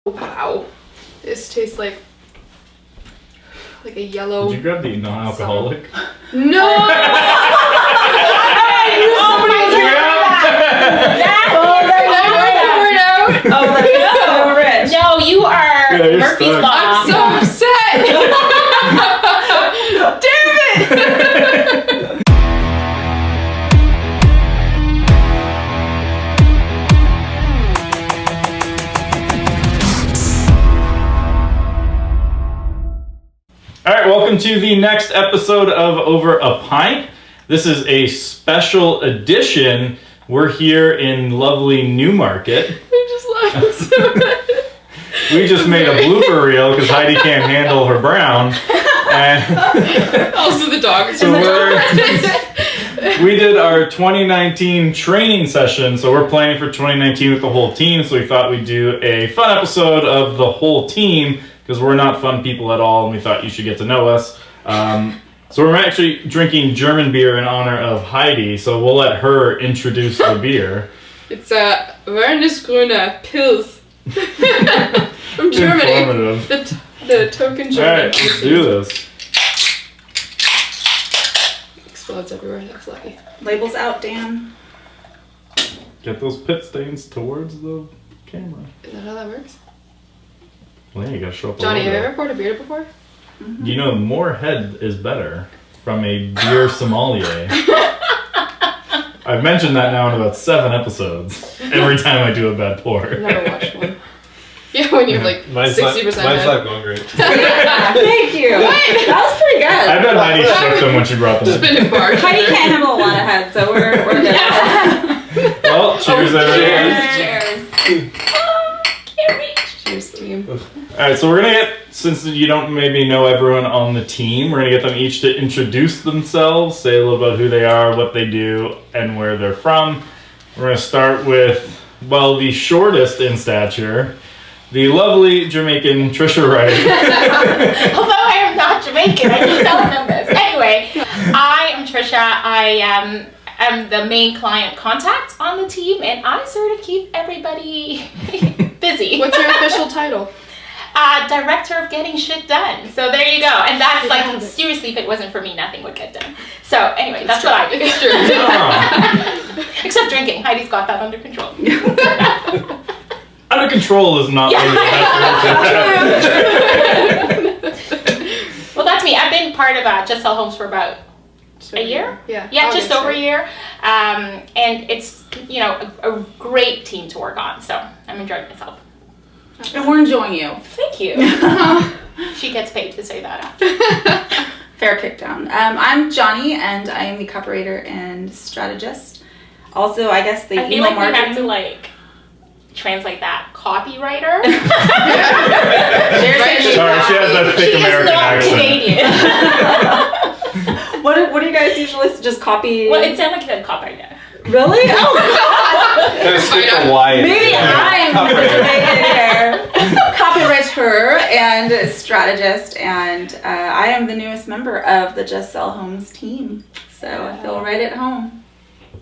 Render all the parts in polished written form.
Wow. This tastes like a yellow... Did you grab the non-alcoholic? No! Oh my god! Oh, that is so rich. No, you are Murphy's stuck. Law. I'm so upset! Damn it! Alright, welcome to the next episode of Over a Pint. This is a special edition. We're here in lovely Newmarket. I just laughed so bad. We just made a blooper reel because Heidi can't handle her brown. And Also the dog. so we did our 2019 training session. So we're planning for 2019 with the whole team. So we thought we'd do a fun episode of the whole team because we're not fun people at all and we thought you should get to know us. So we're actually drinking German beer in honor of Heidi. So we'll let her introduce the beer. It's a Wernesgrüner Pils. From Germany. Informative. The token German. Alright, let's do this. Explodes everywhere, that's lucky. Labels out, Dan. Get those pit stains towards the camera. Is that how that works? Well, yeah, you gotta show up. Johnny, a have you little ever poured a beer before? Mm-hmm. You know, more head is better from a beer sommelier. I've mentioned that now in about 7 episodes. Every time I do a bad pour. I've never watched one. Yeah, when you're like 60% Mine's head. not going great. Thank you. That was pretty good. I bet Heidi shook them when she brought them. Spin and bark. Heidi can't handle a lot of heads, so we're good. Well, cheers, everyone. Cheers. Cheers, Liam. Alright, so we're gonna get, since you don't maybe know everyone on the team, we're gonna get them each to introduce themselves, say a little about who they are, what they do, and where they're from. We're gonna start with, well, the shortest in stature, the lovely Jamaican Trisha Wright. Although I am not Jamaican, I keep telling them this. Anyway, I am Trisha. I am the main client contact on the team, and I sort of keep everybody busy. What's your official title? Director of getting shit done. So there you go. And that's like, seriously, if it wasn't for me, nothing would get done. So anyway, that's what I do. It's true. Except drinking. Heidi's got that under control. Under control is not really Well, that's me. I've been part of Just Sell Homes for about a year? Yeah. Yeah, just August, over right? a year. And it's, you know, a great team to work on. So I'm enjoying myself. And we're enjoying you. Thank you. She gets paid to say that after. Fair kickdown. I'm Johnny, and I am the copywriter and strategist. Also, I guess the I feel email like we have marketing. to like translate that copywriter. Sorry, she has that thick She is American not accent. Canadian. What do you guys usually just copy? Well, it sounded like a copywriter. Really? Oh god. Gotta skip the Y. Maybe I'm the Jamaican here. Copywriter and strategist, and I am the newest member of the Just Sell Homes team. So I feel right at home.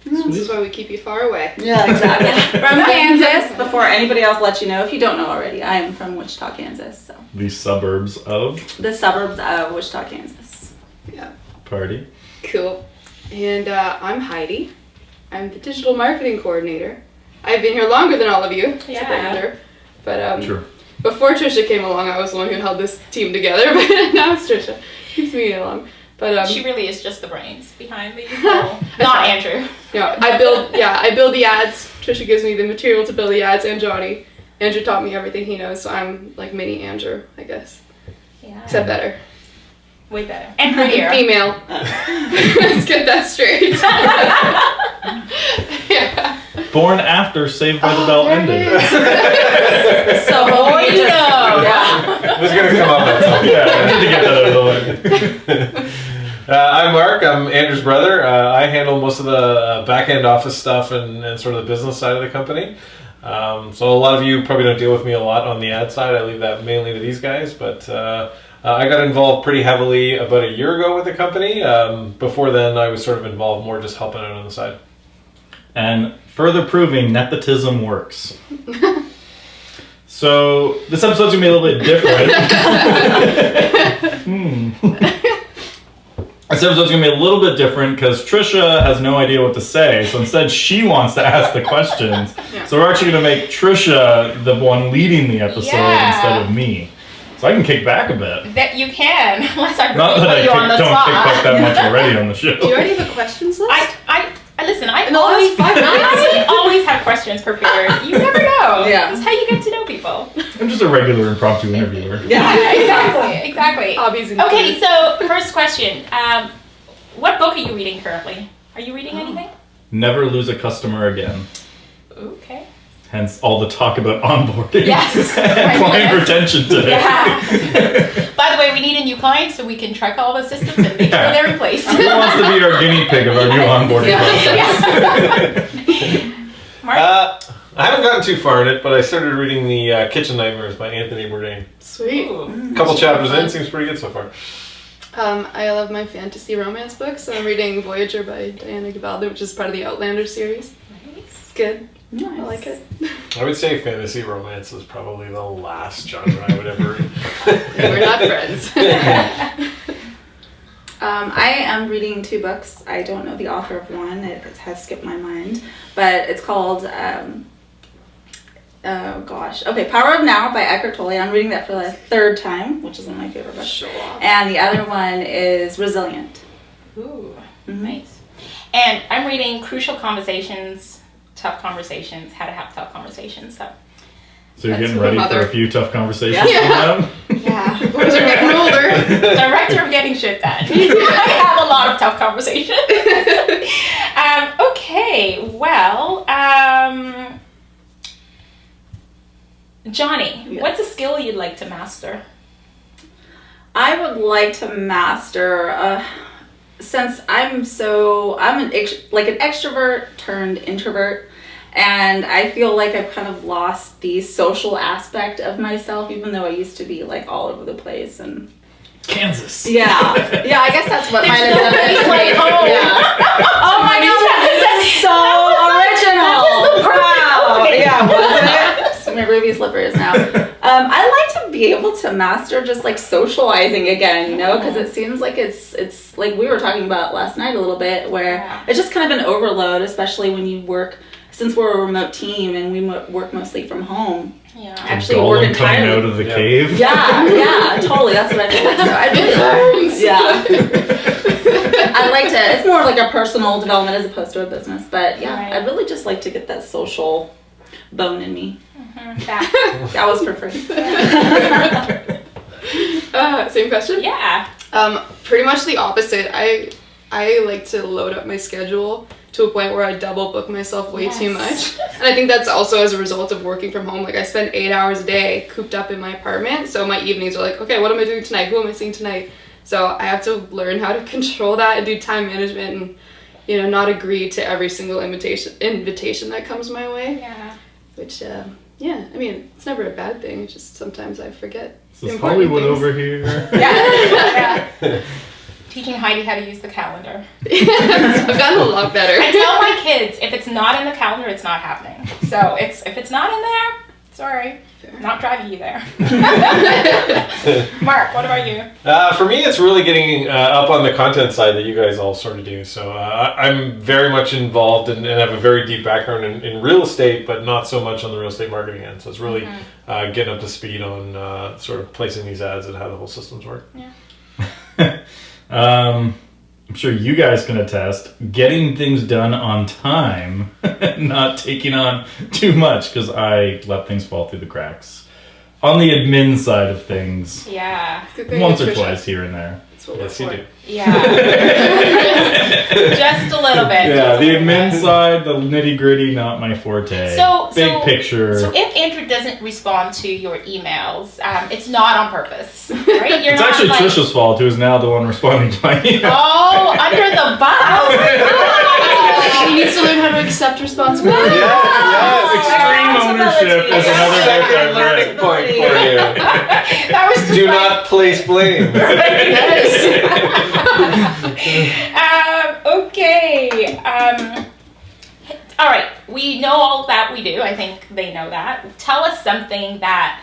This is why we keep you far away. Yeah, exactly. From Kansas. Before anybody else lets you know, if you don't know already, I am from Wichita, Kansas. So The suburbs of the suburbs of Wichita, Kansas. Yeah. Party. Cool. And I'm Heidi. I'm the digital marketing coordinator. I've been here longer than all of you. except Yeah. Andrew. But True. before Trisha came along, I was the one who held this team together. But now it's Trisha. Keeps me along. But She really is just the brains behind the whole. Not Andrew. I build the ads. Trisha gives me the material to build the ads, and Johnny. Andrew taught me everything he knows, so I'm like mini Andrew, I guess. Yeah. Except better. Way better. And prettier. Female. Let's get that straight. Yeah. Born after Saved by the Bell there ended. it is. So you know. It was gonna come up at some point. Yeah, I need to get that out of the way. I'm Mark. I'm Andrew's brother. I handle most of the back-end office stuff and sort of the business side of the company. So a lot of you probably don't deal with me a lot on the ad side. I leave that mainly to these guys. But I got involved pretty heavily about a year ago with the company. Before then, I was sort of involved more just helping out on the side. And further proving nepotism works. So this episode's gonna be a little bit different. This episode's gonna be a little bit different because Trisha has no idea what to say, so instead she wants to ask the questions. Yeah. So we're actually gonna make Trisha the one leading the episode instead of me. So I can kick back a bit. That you can, unless I Not really that put you on the don't spot. kick back that much already on the show. Do you already have a questions list? Listen, I In the last 5 minutes? I always have questions prepared. You never know. Yeah. This is how you get to know people. I'm just a regular impromptu interviewer. Yeah. Exactly. Hobbies and Okay, food. so first question. What book are you reading currently? Are you reading anything? Never lose a customer again. Okay. Hence all the talk about onboarding Yes. and client retention today. Yeah. By the way, we need a new client so we can track all the systems and make sure they're in place. Who wants to be our guinea pig of our new onboarding process? Mark? I haven't gotten too far in it, but I started reading the Kitchen Nightmares by Anthony Bourdain. Sweet. Ooh. A couple chapters fun. in, seems pretty good so far. I love my fantasy romance books, so I'm reading Voyager by Diana Gabaldon, which is part of the Outlander series. It's good. Nice. I like it. I would say fantasy romance is probably the last genre I would ever read. We're not friends. I am reading 2 books. I don't know the author of one. It has skipped my mind. But it's called, Power of Now by Eckhart Tolle. I'm reading that for the 3rd time, which is one of my favorite books. Show off. And the other one is Resilient. Ooh, Mhm. nice. And I'm reading Crucial Conversations, Tough Conversations, How to Have Tough Conversations. So, So you're That's getting my ready for mother. a few tough conversations Yeah. with them? Yeah. Boys are getting older. Director of Getting Shit Done. I have a lot of tough conversations. Okay, well, Johnny, Yes. what's a skill you'd like to master? I would like to master, since I'm an extrovert turned introvert, and I feel like I've kind of lost the social aspect of myself, even though I used to be like all over the place and Kansas. yeah, I guess that's what mine There's no place like home. Yeah. Oh my god, So original. Wow. Yeah, wasn't it? So my ruby slippers now. I like to be able to master just like socializing again, you know, because it seems like it's like we were talking about last night a little bit, where Yeah. it's just kind of an overload, especially when you work. Since we're a remote team and we work mostly from home. Yeah. Actually, work Gollum coming entirely. out of the Yeah. cave. Yeah, totally. That's what I feel like. So I really yeah. I like to. It's more like a personal development as opposed to a business. But yeah, Right. I'd really just like to get that social bone in me. That. That was for free. Same question? Yeah. Pretty much the opposite. I like to load up my schedule to a point where I double book myself way too much. And I think that's also as a result of working from home. Like I spend 8 hours a day cooped up in my apartment. So my evenings are like, okay, what am I doing tonight? Who am I seeing tonight? So I have to learn how to control that and do time management and, you know, not agree to every single invitation that comes my way. Yeah. Which, yeah, I mean, it's never a bad thing. It's just sometimes I forget. This the is important Hollywood things. over here. Yeah. Teaching Heidi how to use the calendar. I've gotten a lot better. I tell my kids, if it's not in the calendar, it's not happening. So if it's not in there, sorry, I'm not driving you there. Mark, what about you? For me, it's really getting up on the content side that you guys all sort of do. So I'm very much involved and have a very deep background in real estate, but not so much on the real estate marketing end. So it's really getting up to speed on sort of placing these ads and how the whole systems work. Yeah. I'm sure you guys can attest, getting things done on time, not taking on too much, because I let things fall through the cracks. On the admin side of things, Yeah. Good thing once you're or Trisha. twice here and there. That's what Yes, we're you for. do. Yeah. Just a little bit. Yeah, the admin side, the nitty gritty, not my forte. Big picture. So if Andrew doesn't respond to your emails, it's not on purpose, right? You're It's not actually like, Trisha's fault, who is now the one responding to my email. Oh, under the bus. He needs to learn how to accept responsibility. Yes, Extreme ownership is another book Second I've learning read. point for you. That was just Do like, not place blame. Yes. Okay. All right. We know all that we do. I think they know that. Tell us something that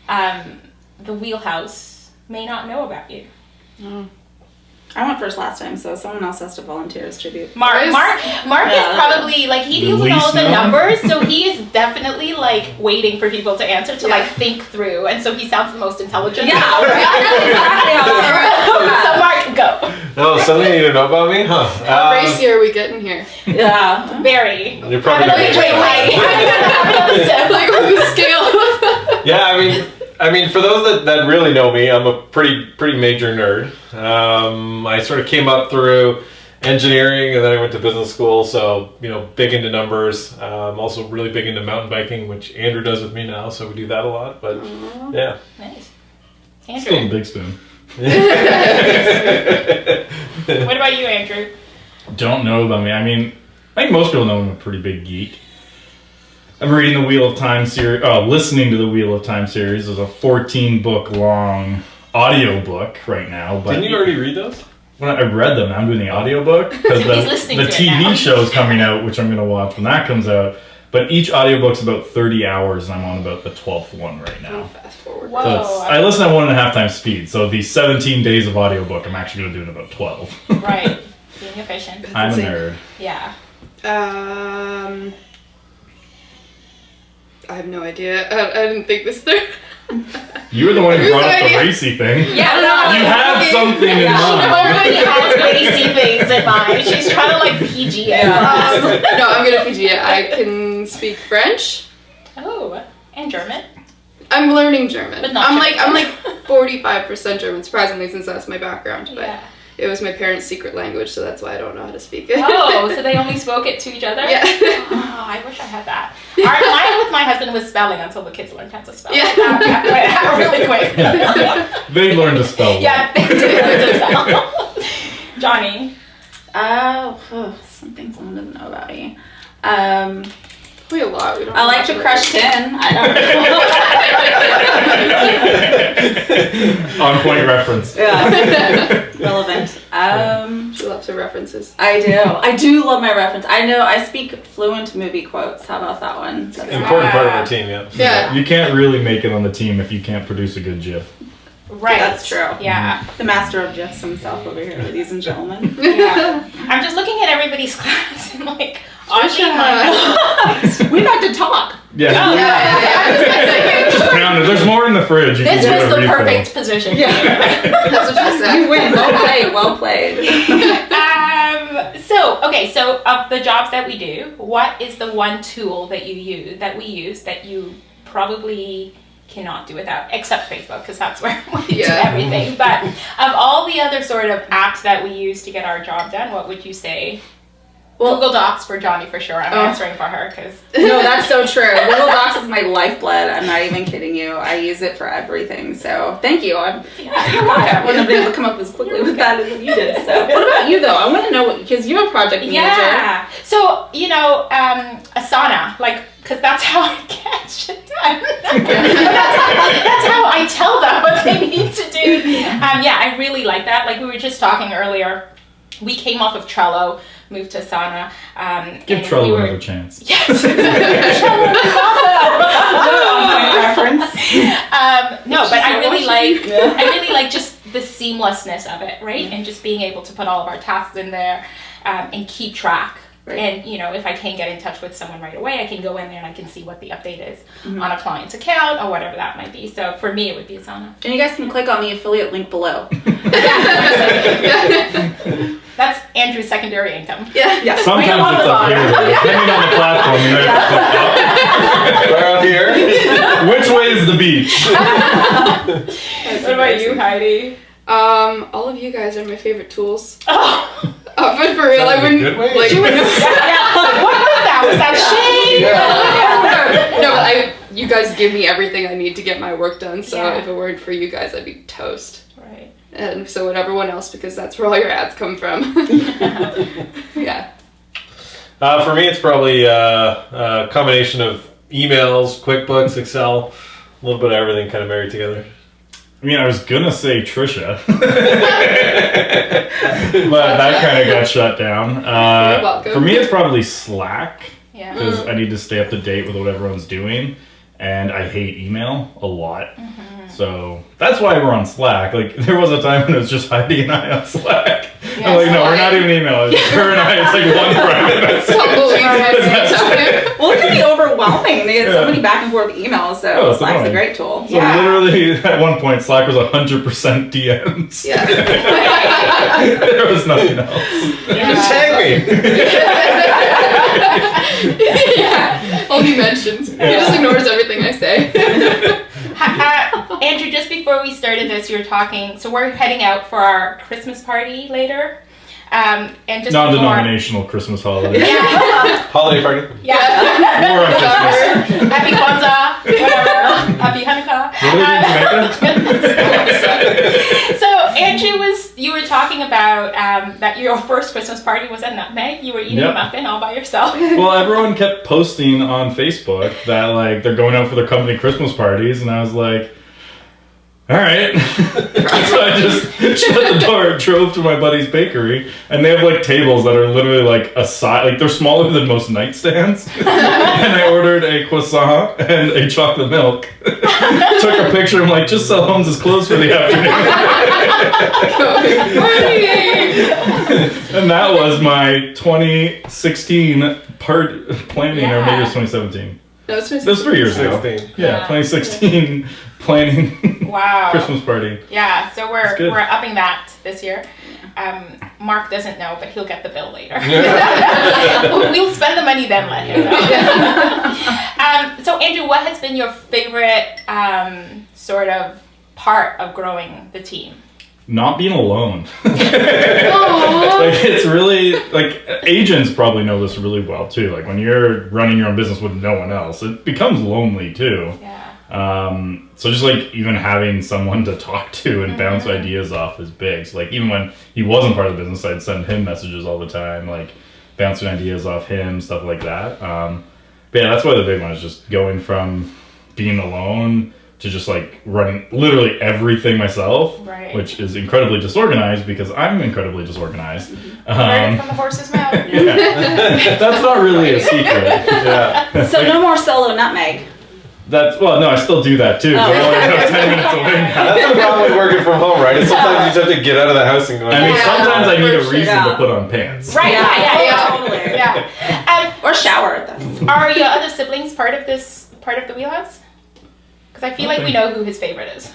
the Wheelhouse may not know about you. I went first last time, so someone else has to volunteer as tribute. Mark is probably like he deals with all the numbers, so he is definitely like waiting for people to answer to like think through, and so he sounds the most intelligent. Yeah. So Mark, go. Oh, something you need to know about me? Huh. What race are we getting here? Yeah. Very. You're probably Like On the scale. Yeah, I mean, for those that really know me, I'm a pretty major nerd. I sort of came up through engineering, and then I went to business school. So big into numbers. Also really big into mountain biking, which Andrew does with me now. So we do that a lot. But yeah. Nice. Still Andrew. a big spoon. What about you, Andrew? Don't know about me. I mean, I think most people know I'm a pretty big geek. I'm reading the Wheel of Time series, listening to the Wheel of Time series. There's a 14-book long audiobook right now. But Didn't you already read those? When I read them, I'm doing the audiobook because He's listening the to it TV now. show's coming out, which I'm going to watch when that comes out. But each audiobook's about 30 hours, and I'm on about the 12th one right now. Fast forward. Whoa. So I listen at 1.5 times speed. So the 17 days of audiobook, I'm actually going to do in about 12. Right. Being efficient. I'm a insane. nerd. Yeah. I have no idea. I didn't think this through. You were the one who Whose brought up the idea? racy thing. Yeah, no. You have something in She mind. already has racy things in mind. She's trying to like PG it. No, I'm good at PG. I can speak French. Oh, and German. I'm learning German. But not I'm German. like 45% German, surprisingly, since that's my background. But Yeah. it was my parents' secret language, so that's why I don't know how to speak it. Oh, so they only spoke it to each other? Yeah. Oh, I wish I had that. Mine with my husband was spelling until the kids learned how to spell. Yeah. That really quick. They learned to spell. Yeah, they did learn to spell. Johnny. Some things someone doesn't know about me. Probably a lot. We don't I know like to much crush tin. I don't On point reference. Yeah. Relevant. She loves her references. I do love my reference. I know I speak fluent movie quotes. How about that one? That's Important part of our team, yeah. Yeah. You can't really make it on the team if you can't produce a good GIF. Right. That's true. Yeah. The master of GIFs himself over here, ladies and gentlemen. Yeah. I'm just looking at everybody's class and like, oddly, We've had to talk. Yeah. Yeah. Just pound it. There's more in the fridge. You this can get was a the refill. perfect position. That's what she said. You win. Well played. So of the jobs that we do, what is the one tool that we use that you probably cannot do without, except Facebook, because that's where we do everything. But of all the other sort of apps that we use to get our job done, what would you say? Well, Google Docs for Johnny for sure. I'm answering for her because No, that's so true. Google Docs is my lifeblood. I'm not even kidding you. I use it for everything. So thank you. I wouldn't have been able to come up as quickly with that as you did. So what about you though? I want to know because you're a project manager. Yeah. So Asana, like, because that's how I get shit done. that's how I tell them what they need to do. I really like that. Like we were just talking earlier, we came off of Trello, moved to Asana. Give and Trello we were, another chance. Yes. Trello is awesome. Reference. No, but I really like just the seamlessness of it, right? And just being able to put all of our tasks in there and keep track. Right. And if I can't get in touch with someone right away, I can go in there and I can see what the update is on a client's account or whatever that might be. So for me, it would be Asana. And you guys can click on the affiliate link below. That's Andrew's secondary income. Yeah. Sometimes it's up here, though. Depending on the platform, you might have to click We're up here. up. Which way is the beach? What about you, Heidi? All of you guys are my favorite tools. Oh. But for real, Is that I in a wouldn't good way? like. What was that? Was that shade? No, but you guys give me everything I need to get my work done. So Yeah. if it weren't for you guys, I'd be toast. Right. And so would everyone else because that's where all your ads come from. Yeah. For me, it's probably a combination of emails, QuickBooks, Excel, a little bit of everything kind of married together. I mean, I was gonna say Trisha, but that kind of got shut down. You're welcome. For me, it's probably Slack. Yeah. because I need to stay up to date with what everyone's doing, and I hate email a lot. So that's why we're on Slack. Like, there was a time when it was just Heidi and I on Slack. I'm like, no, we're not even emailing. It's her and I. It's like one private message. Well, it can be overwhelming to get so many back and forth emails, so Slack's a great tool. So literally, at one point, Slack was 100% DMs. Yeah. There was nothing else. Just tag me. Yeah. Only mentions. He just ignores everything I say. Andrew, just before we started this, you were talking. So we're heading out for our Christmas party later, and just non-denominational Christmas holiday. Yeah. Holiday party. Yeah. We're on Christmas. Happy Kwanzaa, whatever. Happy Hanukkah. What do we do in Jamaica? So Andrew, you were talking about that your first Christmas party was at Nutmeg. You were eating a muffin all by yourself. Well, everyone kept posting on Facebook that like they're going out for their company Christmas parties, and I was like, all right. So I just shut the door, drove to my buddy's bakery, and they have like tables that are literally like a side, like they're smaller than most nightstands. And I ordered a croissant and a chocolate milk. Took a picture. I'm like, just sell Holmes is closed for the afternoon. And that was my 2016 planning, or maybe it was 2017. No, it's That was 3 years ago. 16. Yeah, 2016 planning Wow. Christmas party. Yeah, so we're good. upping that this year. Mark doesn't know, but he'll get the bill later. We'll spend the money then, let him know. So Andrew, what has been your favorite sort of part of growing the team? Not being alone. Like, it's really, like, agents probably know this really well too. Like, when you're running your own business with no one else, it becomes lonely too. Yeah. So just like even having someone to talk to and bounce ideas off is big. So like even when he wasn't part of the business, I'd send him messages all the time, like bouncing ideas off him, stuff like that. But yeah, that's why the big one is just going from being alone to just like running literally everything myself, Right. which is incredibly disorganized because I'm incredibly disorganized. Heard it from the horse's mouth. Yeah. That's not really a secret. Yeah. So no more solo Nutmeg. Well, no, I still do that too. But I only have 10 minutes away. That's the problem with working from home, right? Sometimes you just have to get out of the house and go. I mean, Yeah, sometimes I need a for reason sure. to put on pants. Right, yeah. Totally. Yeah. Or shower. That's Are your other siblings part of the wheelhouse? Because I feel like we know who his favorite is.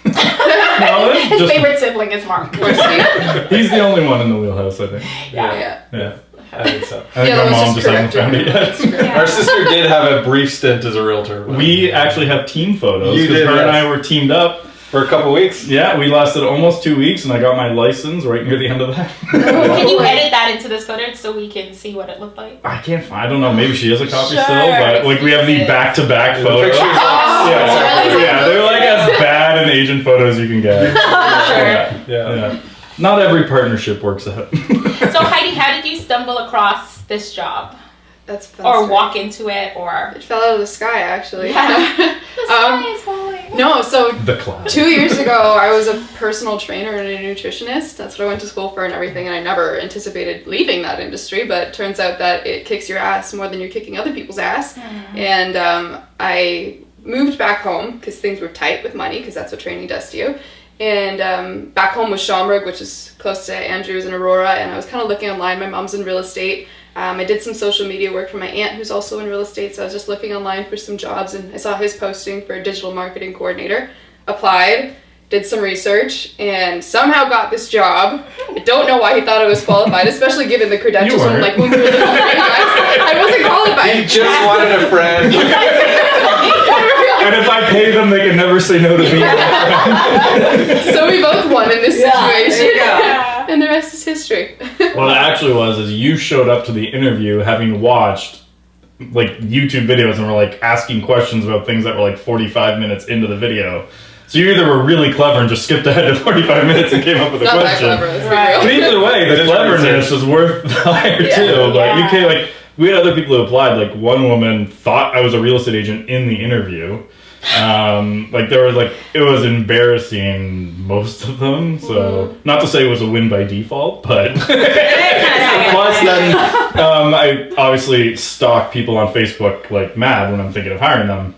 No, His just- favorite sibling is Mark. He's the only one in the wheelhouse, I think. Yeah. Yeah. I think so. I think Yeah, my that was mom just just hasn't found it yet. Yeah. Our sister did have a brief stint as a realtor. We actually have team photos. You because did, her and yes. I were teamed up. for a couple weeks. Yeah, we lasted almost 2 weeks, and I got my license right near the end of that. Can you edit that into this footage so we can see what it looked like? I can't find. I don't know. Maybe she has a copy Sure. still, but like we have the back-to-back The photos. pictures. Oh, Yeah, really? yeah, they're like as bad an agent photos you can get. Sure. Yeah. Not every partnership works out. So Heidi, how did you stumble across this job? That's fun Or story. walk into it, or... It fell out of the sky, actually. The sky is falling. No, so The cloud. 2 years ago, I was a personal trainer and a nutritionist. That's what I went to school for and everything, and I never anticipated leaving that industry, but it turns out that it kicks your ass more than you're kicking other people's ass. And I moved back home because things were tight with money, because that's what training does to you. And back home was Schaumburg, which is close to Andrews and Aurora, and I was kind of looking online. My mom's in real estate. I did some social media work for my aunt, who's also in real estate, so I was just looking online for some jobs, and I saw his posting for a digital marketing coordinator. Applied, did some research, and somehow got this job. I don't know why he thought I was qualified, especially given the credentials from weren't. like when we were living in I wasn't qualified. He just wanted a friend. And if I pay them, they can never say no to me. So we both won in this situation. there you go. Yeah. And the rest is history. What it actually was is you showed up to the interview having watched like YouTube videos and were like asking questions about things that were like 45 minutes into the video. So you either were really clever and just skipped ahead to 45 minutes and came up with a Not that question. clever, let's be Right. But real. either way, the Just cleverness research. is worth the hire Yeah. too. But you Yeah. can't like we had other people who applied. Like one woman thought I was a real estate agent in the interview. Like there was like it was embarrassing most of them. So not to say it was a win by default, but plus then I obviously stalk people on Facebook like mad when I'm thinking of hiring them.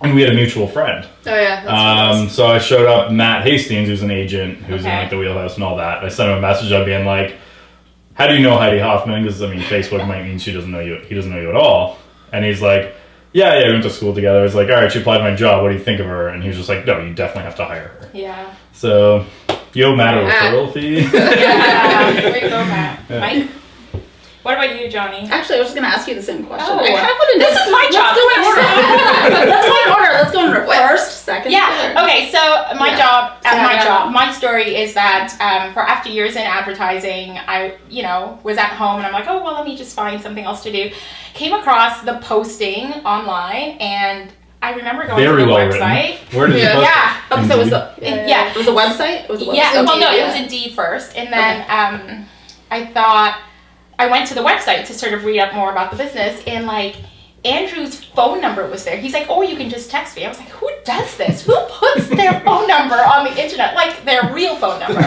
And we had a mutual friend. Oh yeah. That's So I showed up Matt Hastings, who's an agent, who's in like the wheelhouse and all that. I sent him a message of being like, "How do you know Heidi Hoffman?" Because I mean, Facebook might mean she doesn't know you. He doesn't know you at all. And he's like, "Yeah, we went to school together." I was like, "All right, she applied to my job. What do you think of her?" And he was just like, "No, you definitely have to hire her." Yeah. So, you owe Matt a referral fee. Yeah. There you go, Matt. Mike? What about you, Johnny? Actually, I was just going to ask you the same question. Oh. I kind of want to know. This is my job. Let's go in order. Let's go in order. Let's go in order. First, second, Yeah. third. Okay. So my Yeah. job. My story is that for after years in advertising, I was at home and I'm like, oh well, let me just find something else to do. Came across the posting online and I remember going Very to the well website. written. Where did you post it? Yeah. Oh, so it was the Yeah. it was a website. It was a website. Yeah. Well, no, Okay, it was Indeed first, and then I thought I went to the website to sort of read up more about the business, and like Andrew's phone number was there. He's like, "Oh, you can just text me." I was like, "Who does this? Who puts their phone number on the internet, like their real phone number?"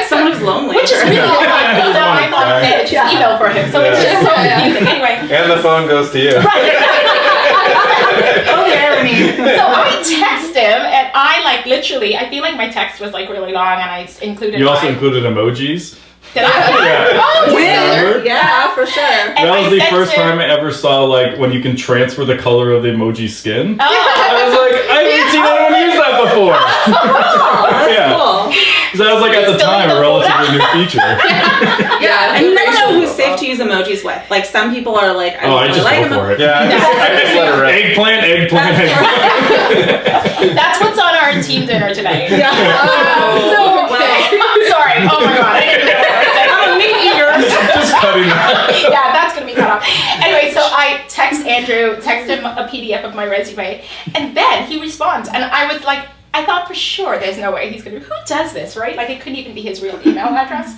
Someone who's lonely. Which is really odd. You know, I'm on just email for him, so it's just so confusing. Anyway. And the phone goes to you. Oh, the irony. So I text him, and I like literally, I feel like my text was like really long, and I included. You also included emojis. Did I? Yeah. Oh, Remember? Yeah, for sure. And That was I the sent first him- time I ever saw like when you can transfer the color of the emoji skin. Oh. I was like, I haven't seen anyone use that before. Oh, that's Yeah. cool. So that was like at the time a relatively new feature. Yeah, and you never know who's safe to use emojis with. Like some people are like, I Oh, I don't just really like go for it. Yeah, I just let her rip. Eggplant. That's what's on our team dinner today. Yeah. So, sorry. Oh my god. I didn't know what I was saying. I'm a meat eater. Just cutting that. Yeah, that's gonna be cut off. Anyway, so I text him a PDF of my resume, and then he responds, and I was like, I thought for sure there's no way he's gonna. Who does this, right? Like it couldn't even be his real email address.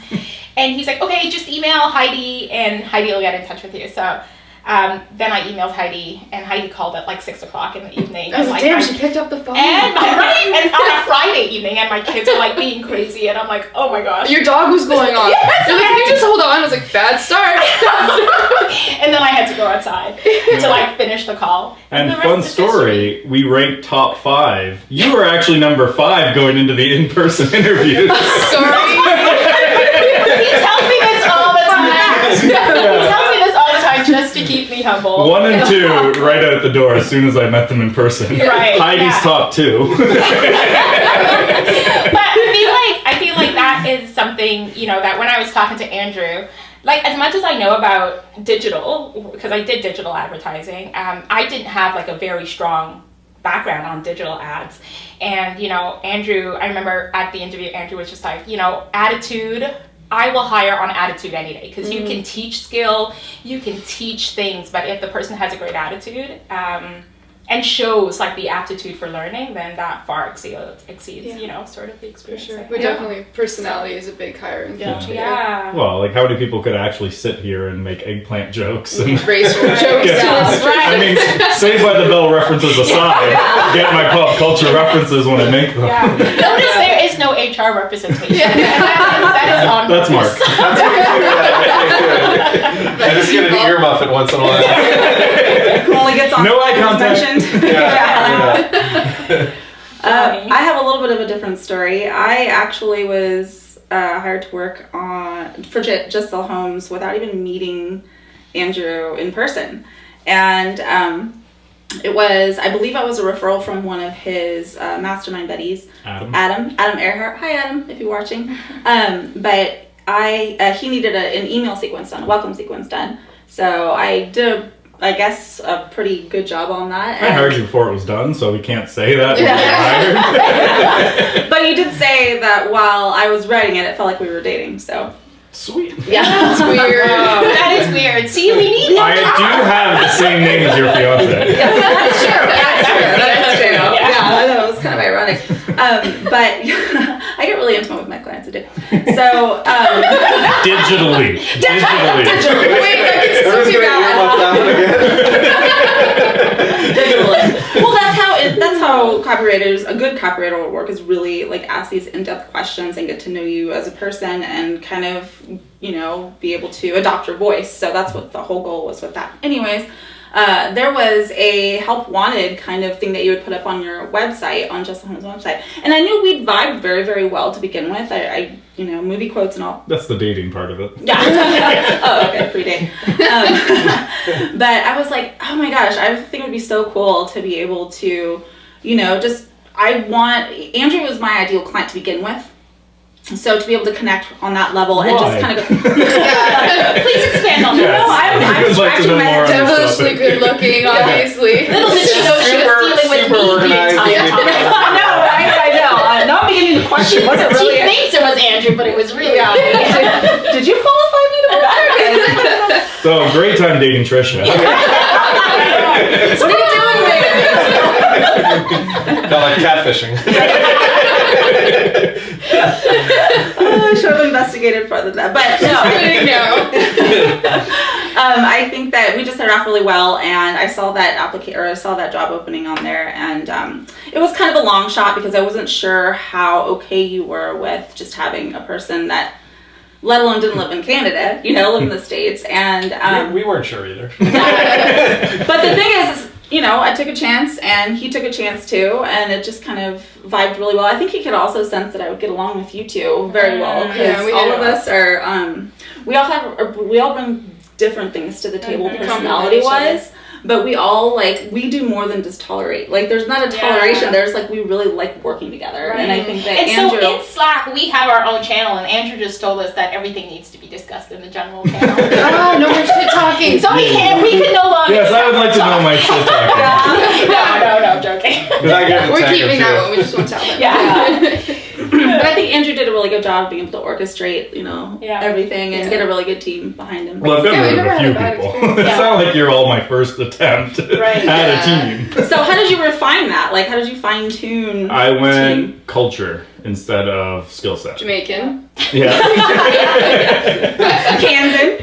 And he's like, okay, just email Heidi, and Heidi will get in touch with you. So. Then I emailed Heidi, and Heidi called at like 6:00 in the evening. I was and, like, like, damn, my- she picked up the phone. and on a Friday evening, and my kids are like being crazy, and I'm like, oh my gosh. Your dog was going on. Yes, You're like, can you just hold on? I was like, bad start. And then I had to go outside to like finish the call. And the rest fun is story, we ranked top 5. You were actually number 5 going into the in-person interview. Sorry. He tells me this all the time. He tells me this all the time just to keep me humble. 1 and 2 right out the door as soon as I met them in person. Right, Heidi's yeah. top 2. But I feel like that is something, that when I was talking to Andrew, like as much as I know about digital, because I did digital advertising, I didn't have like a very strong background on digital ads. And, Andrew, I remember at the interview, Andrew was just like, attitude, I will hire on attitude any day, because you can teach skill, you can teach things, but if the person has a great attitude, and shows like the aptitude for learning, then that far exceeds sort of the experience. Sure. there. But definitely, personality is a big hire in Yeah. future. Yeah. Well, like how many people could actually sit here and make eggplant jokes and Racial jokes. Yeah. That's right. I mean, Saved by the Bell references aside, get my pop culture references when I make them. Yeah. Notice there is no HR representation. And that is on That's purpose. Mark. I just get an ear muffin once in a while. Only gets on No eye contact. mentioned. I have a little bit of a different story. I actually was hired to work for Just Sell Homes without even meeting Andrew in person. And I believe I was a referral from one of his mastermind buddies, Adam Earhart. Hi, Adam, if you're watching. But he needed an email sequence done, a welcome sequence done. So I did a pretty good job on that. I hired you before it was done, so we can't say that. Yeah. Hired. But you did say that while I was writing it, it felt like we were dating, so. Sweet. Yeah. That's weird. That is weird. See, we need I do have the same name as your fiance. That's true. That's true. Yeah. Yeah, I know, it was kind of ironic. But I get really intimate with my clients, I do. So, Digitally. Wait, that gets Everyone's too getting bad. ear muffed down again. digitally. Well, that's how copywriters, a good copywriter will work, is really like ask these in-depth questions and get to know you as a person and kind of, be able to adopt your voice. So that's what the whole goal was with that. Anyways, there was a help wanted kind of thing that you would put up on your website, on Just Sell Homes website. And I knew we'd vibed very, very well to begin with. I movie quotes and all. That's the dating part of it. Yeah. Oh, okay, pre-date. But I was like, oh my gosh, I think it would be so cool to be able to, Andrew was my ideal client to begin with. So to be able to connect on that level and just kind of go, please expand on that. No, I'm scratching my head. Devilishly good looking, obviously. Little did she know she was dealing with me the entire time. I know. Not beginning to question, was it really? She thinks it was Andrew, but it was really me. Did you qualify me to work? So, great time dating Trisha. What are you doing, baby? Call it catfishing. I should have investigated further than that, but no. I think that we just started off really well, and I saw that I saw that job opening on there, and it was kind of a long shot because I wasn't sure how okay you were with just having a person that, let alone didn't live in Canada, live in the States, and we weren't sure either. But the thing is, I took a chance and he took a chance too, and it just kind of vibed really well. I think he could also sense that I would get along with you two very well, because all of us are, we all bring different things to the table personality-wise, but we all, we do more than just tolerate. There's not a toleration, there's, we really like working together, and I think that Andrew... So in Slack, we have our own channel, and Andrew just told us that everything needs to be discussed in the general channel. No more shit talking. So we could no longer... Yes, I would like to know my shit talking. No, I'm joking. We're keeping that one, we just won't tell them. But I think Andrew did a really good job of being able to orchestrate, everything and get a really good team behind him. Well, I've been with a few people. It's not like you're all my first attempt at a team. So how did you refine that? How did you fine tune? I went culture instead of skill set. Jamaican. Yeah. Kansan.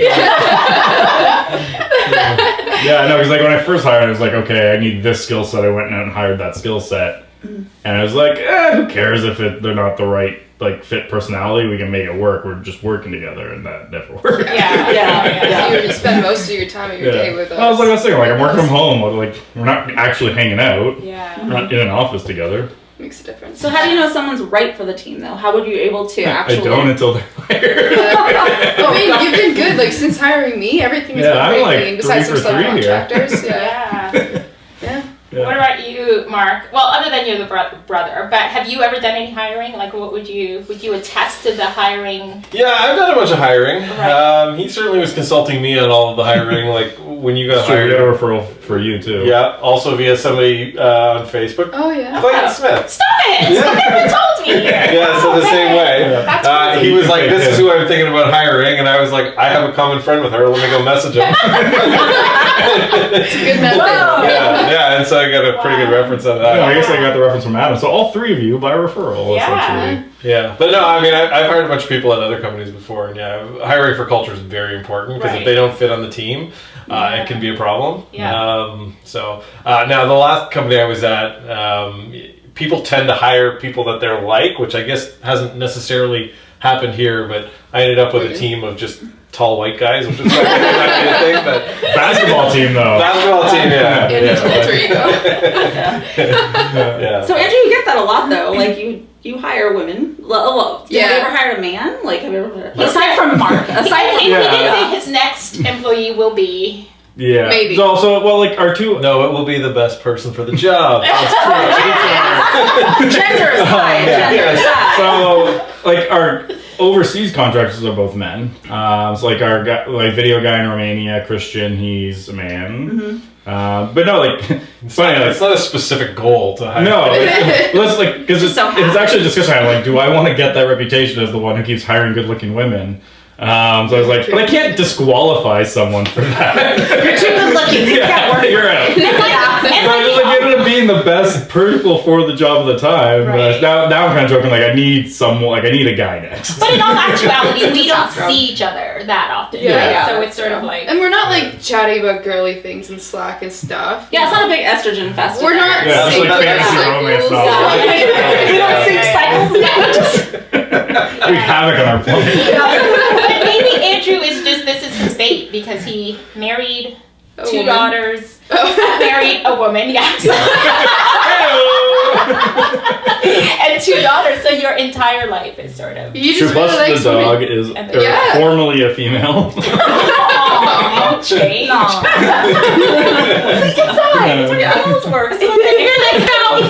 Yeah, no, because when I first hired, I was like, okay, I need this skill set. I went out and hired that skill set. And I was like, who cares if they're not the right fit personality? We can make it work. We're just working together, and that never worked. Yeah. So you would spend most of your time of your day with us. I was saying, I'm working from home. We're not actually hanging out. Yeah. We're not in an office together. Makes a difference. So how do you know someone's right for the team, though? How would you able to actually... I don't until they're hired. You've been good. Since hiring me, everything's been great. I'm besides some subcontractors. Yeah. What about you, Mark? Well, other than you're the brother, but have you ever done any hiring? What would you attest to the hiring? Yeah, I've done a bunch of hiring. Right. He certainly was consulting me on all of the hiring, when you got hired. We got a referral for you too. Yeah, also via somebody on Facebook. Oh yeah. Clayton Smith. Stop it! You never told me. Yeah, so the same way. That's he was like, "This is who I'm thinking about hiring," and I was like, "I have a common friend with her. Let me go message him." It's a good method. Yeah, and so I got a pretty good reference on that. No, I guess I got the reference from Adam. So all three of you by referral, essentially. Yeah, but no, I've hired a bunch of people at other companies before, and hiring for culture is very important, because if they don't fit on the team, it can be a problem. Yeah. Now the last company I was at, people tend to hire people that they're which I guess hasn't necessarily happened here, but I ended up with a team of just tall white guys, which is not a thing, but basketball team though. Basketball team, yeah. So Andrew, you get that a lot though. You hire women. Have you ever hired a man? Have you ever? Aside from Mark. He did say his next employee will be. Yeah. Maybe. So our two. No, it will be the best person for the job. Gender aside. So our overseas contractors are both men. So our guy, video guy in Romania, Christian, he's a man. Mm-hmm. But no, it's funny. It's not a specific goal to hire. No, because it's actually a discussion. Do I want to get that reputation as the one who keeps hiring good-looking women? So I was like, but I can't disqualify someone for that. You're too good looking. You can't work. You're out. And But I just like ended up being the best people for the job at the time. Right. But now I'm kind of joking, like I need someone, like I need a guy next. But in all actuality, we don't Testosterone. see each other that often, Yeah. right? Yeah, So that's it's sort of like... And we're not like chatting about girly things and Slack and stuff. Yeah, it's not a big estrogen fest. We're not Yeah, it's saying like fantasy cycles. romance Yeah. novels. We don't sync cycles. We havoc on our planet. But maybe Andrew is just, this is his fate because he married A two woman. daughters, married a woman, yes, and two daughters, so your entire life is sort of... You True just really plus like the swimming. dog is And or yeah. formerly a female. Aw, change. No. Inside, it's how girls work. So here they come.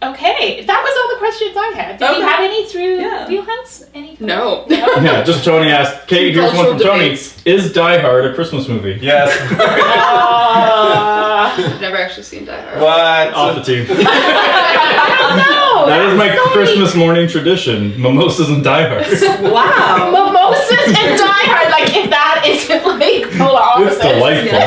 Okay, that was all the questions I had. Did we have any through Wheelhouse? Any? No. Yeah, just Tony asked, Kate, here's one from Tony. Debates. Is Die Hard a Christmas movie? Yes. I've never actually seen Die Hard. What? Off the team. No, That is my that's so Christmas morning tradition. Mimosas and Die Hard. Wow. Mimosas and Die Hard, like if that isn't like polar It's opposites. delightful.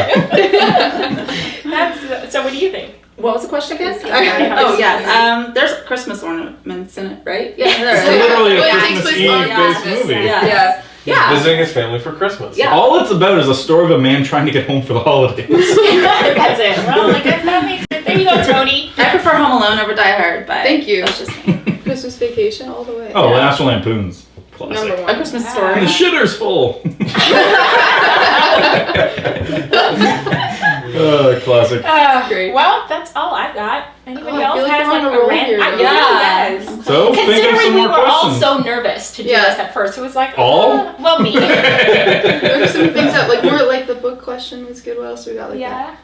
That's, so what do you think? What was the question again? Yeah. Oh yes. There's Christmas ornaments in it, right? Yeah, there It's is. literally a Yeah, it Christmas takes place Eve on based Christmas. movie. Yeah. Yeah. Yeah. Visiting his family for Christmas. Yeah. All it's about is a story of a man trying to get home for the holidays. That's it. Well, like that makes it. There you go, Tony. I prefer Home Alone over Die Hard, but Thank you. that's just me. Christmas Vacation all the way. Oh, Yeah. National Lampoon's classic. Number A one. Christmas And Story. the shitter's full. Classic. Great. Well, that's all I've got. Anybody Oh, I else feel like has we're like on a a roll rant? here. Yes. So, think of Considering some we more were all questions. so nervous to do Yeah. this at first, it was like, All? well, me. There are some things that like more like the book question was good. What else we got like Yeah.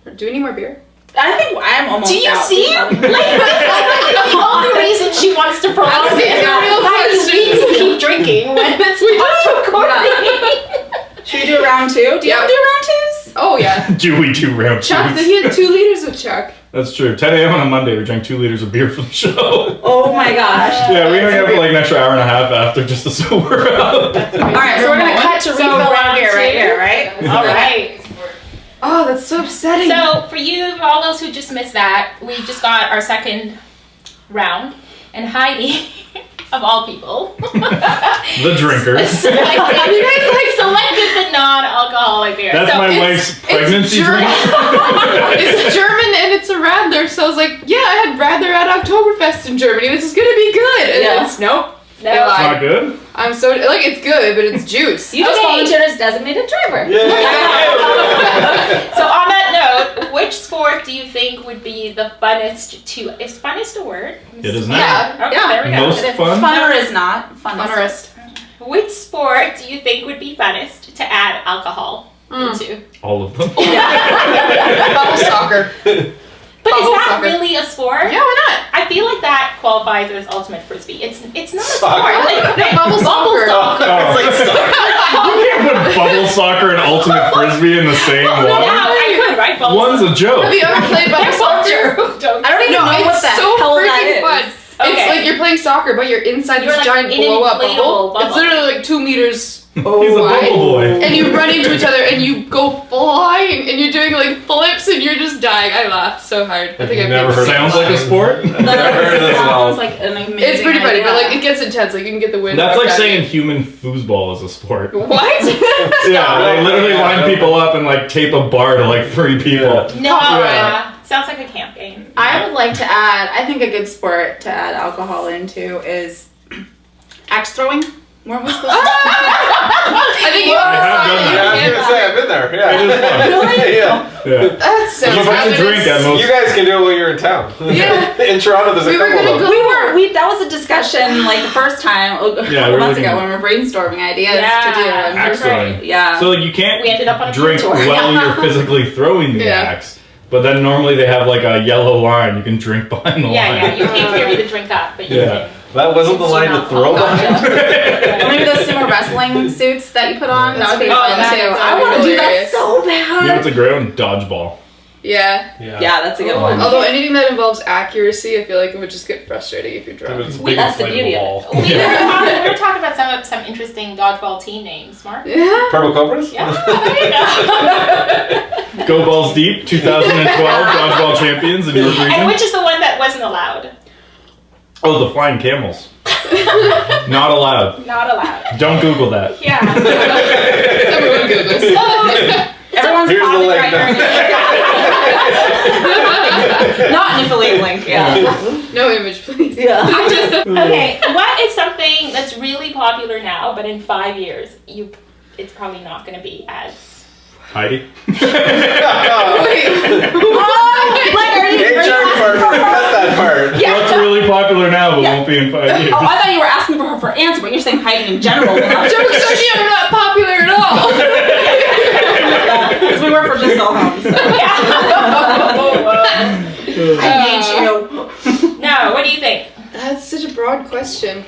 that? Do we need more beer? I think I'm almost Do you out. see? Like, this is the only reason she wants to prolong That's this. the real Why do question. we keep drinking when it's not recording? Should we do a round two? Do you Yeah. want to do round twos? Oh yeah. Do we do round Chuck, twos? he had 2 liters of Chuck. That's true. 10 a.m. on a Monday, we drank 2 liters of beer for the show. Oh my gosh. Yeah, we hung out for like an extra hour and a half after just to sober up. Alright, so we're gonna cut to So refill our round beer right two? here, right? All right. Oh, that's so upsetting. So for you, for all those who just missed that, we just got our second round, and Heidi, of all people, The drinkers. you guys like selected the non-alcoholic beer. That's so my it's- wife's pregnancy it's drink. it's German and it's a Radler, so I was like, yeah, I had Radler at Oktoberfest in Germany. This is gonna be good. And Yeah. it's nope. No. I It's lied. not good. I'm so like it's good, but it's juice. You just Okay. volunteered as designated driver. So on that note, which sport do you think would be the funnest to? Is funnest a word? It is not. Yeah. Okay, there we go. Most fun? Funner is not. Fun is Funnerist. Which sport do you think would be funnest to add alcohol into? All of them. Bubble soccer. But is Bubble that soccer. really a sport? Yeah, why not? I feel like that qualifies as ultimate frisbee. It's not a Soccer. sport. Like, Bubble soccer. Oh. You can't put bubble soccer and ultimate frisbee in the same Yeah, one. I could, right? Bubble One's a joke. Have you ever played bubble They're both soccer? true. Don't- I don't even No, know what it's the so hell that freaking is. fun. Okay. It's like you're playing soccer, but you're inside You're this like giant in an blow up inflatable bubble. It's bubble. literally like 2 meters He's a wide. bubble boy. And you run into each other and you go flying and you're doing like flips and you're just dying. I laughed so hard. I think I've Never heard of Sounds like a sport. Never heard of this at all. Sounds like an amazing It's pretty funny, but idea. like it gets intense. Like you can get the wind. That's like knocked out of saying you. human foosball is a sport. What? Yeah, they literally line people up and like tape a bar to like 3 people. No, Yeah. sounds like a camp game. I would like to add, I think a good sport to add alcohol into is axe throwing. Weren't we supposed to? I think you I have done Yeah, I was that. gonna say I've been there. Yeah. It is fun. Really? Yeah. Yeah. That sounds You have to drink at most. You guys can do it while you're in town. Yeah. In Toronto, there's a We were couple gonna of them. That was a discussion like the first time a couple Yeah, we were months looking- ago when we were brainstorming ideas Yeah. to do. And we were Axe throwing. like, yeah. So like you can't We ended up on a drink tour. while you're physically throwing the Yeah. axe. But then normally they have like a yellow line. You can drink behind the Yeah, line. yeah. You can't carry the drink up, but you Yeah. That wasn't the line to throw behind. Or maybe those sumo wrestling suits that you put on. That would be Oh, fun that too. is I want to do that hilarious. so You know bad. what's a great one? Dodgeball. Yeah. Yeah, that's a good one. Although anything that involves accuracy, I feel like it would just get frustrating if you're drunk. That's the beauty of it. We were talking about some interesting dodgeball team names, Mark. Yeah. Purple Cobras? Yeah, there you go. Go Balls Deep, 2012 dodgeball champions in your region. And which is the one that wasn't allowed? Oh, the flying camels. Not allowed. Not allowed. Don't Google that. Yeah. Everyone Googles. Everyone's Here's the pausing link. right now. Not an affiliate link, yeah. No image, please. Yeah. Okay, what is something that's really popular now, but in 5 years, it's probably not going to be as... Heidi? Wait. Like, are you HR department, cut that part. What's really popular now but won't be in 5 years? Oh, I thought you were asking for her for answer, but you're saying hiding in general. Jokes on you, I'm not popular at all. Because we work for Just Sell Homes. So. I need you. No, what do you think? That's such a broad question.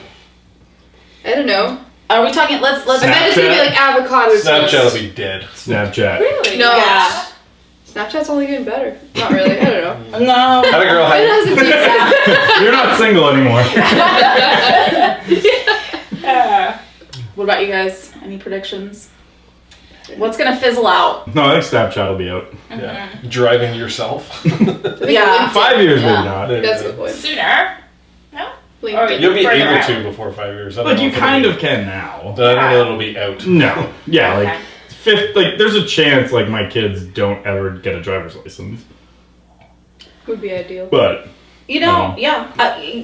I don't know. Are we talking? Let's. I bet it's gonna be like avocado Snapchat toast. will be dead. Snapchat. Really? No. Yeah. Snapchat's only getting better. Not really. I don't know. No. Had a girl It hide. has its uses. You're not single anymore. What about you guys? Any predictions? What's gonna fizzle out? No, I think Snapchat will be out. Yeah. Driving yourself. Yeah. 5 years, Yeah. maybe not. That's a good point. Sooner? No? LinkedIn. You'll be Further able out. to before 5 years. I don't Like, know you if it'll kind be- of can now. But I don't know it'll be out. No. Yeah, Okay. like, there's a chance, like, my kids don't ever get a driver's license. Would be ideal. But, You know, yeah.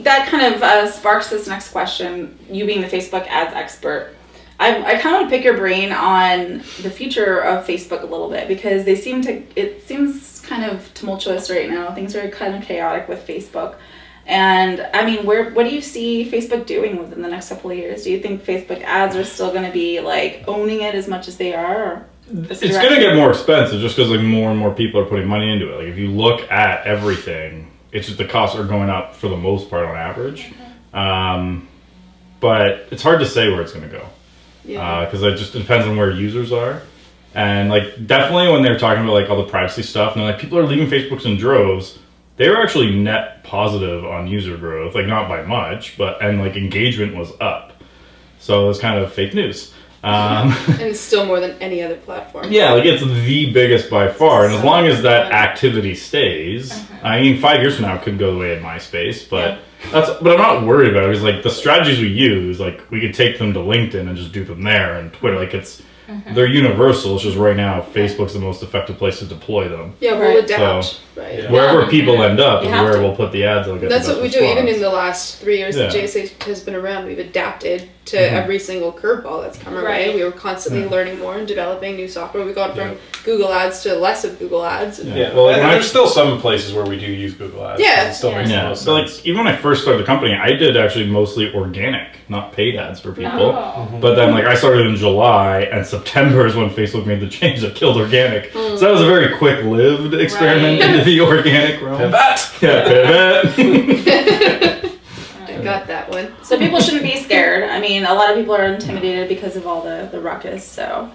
That kind of sparks this next question. You being the Facebook ads expert, I kind of want to pick your brain on the future of Facebook a little bit because it seems kind of tumultuous right now. Things are kind of chaotic with Facebook. And I mean, what do you see Facebook doing within the next couple of years? Do you think Facebook ads are still going to be like owning it as much as they are? Or it's going to get more expensive just because, like, more and more people are putting money into it. Like, if you look at everything, it's just the costs are going up for the most part on average. But it's hard to say where it's going to go. Yeah. Because it just depends on where users are. And, like, definitely when they're talking about, like, all the privacy stuff, and they're like, people are leaving Facebooks in droves, they were actually net positive on user growth. Like, not by much, and, like, engagement was up. So it was kind of fake news. And it's still more than any other platform. Yeah, like, it's the biggest by far. And as long as that activity stays, I mean, 5 years from now, it could go the way of MySpace, but... But I'm not worried about it because, like, the strategies we use, like, we could take them to LinkedIn and just do them there, and Twitter, like, they're universal. It's just right now Facebook's the most effective place to deploy them. Yeah, we'll Right. adapt. Right. Yeah. Wherever people end up You is have where to. we'll put the ads. They'll get That's the what best we do. Even response. in the last 3 years that Yeah. JSA has been around, we've adapted to every single curveball that's come our way. Right. We were constantly learning more and developing new software. We've gone from Google Ads to less of Google Ads. Yeah. Yeah, Well, and when I- there's still some places where we do use Google Ads. Yeah. It still makes the Yeah, most so, like, sense. even when I first started the company, I did actually mostly organic, not paid ads for people. Oh. But then, like, I started in July, and September is when Facebook made the change that killed organic. So that was a very quick-lived experiment Right. into the organic realm. Pivot! Yeah, pivot. I got that one. So people shouldn't be scared. I mean, a lot of people are intimidated because of all the ruckus. So,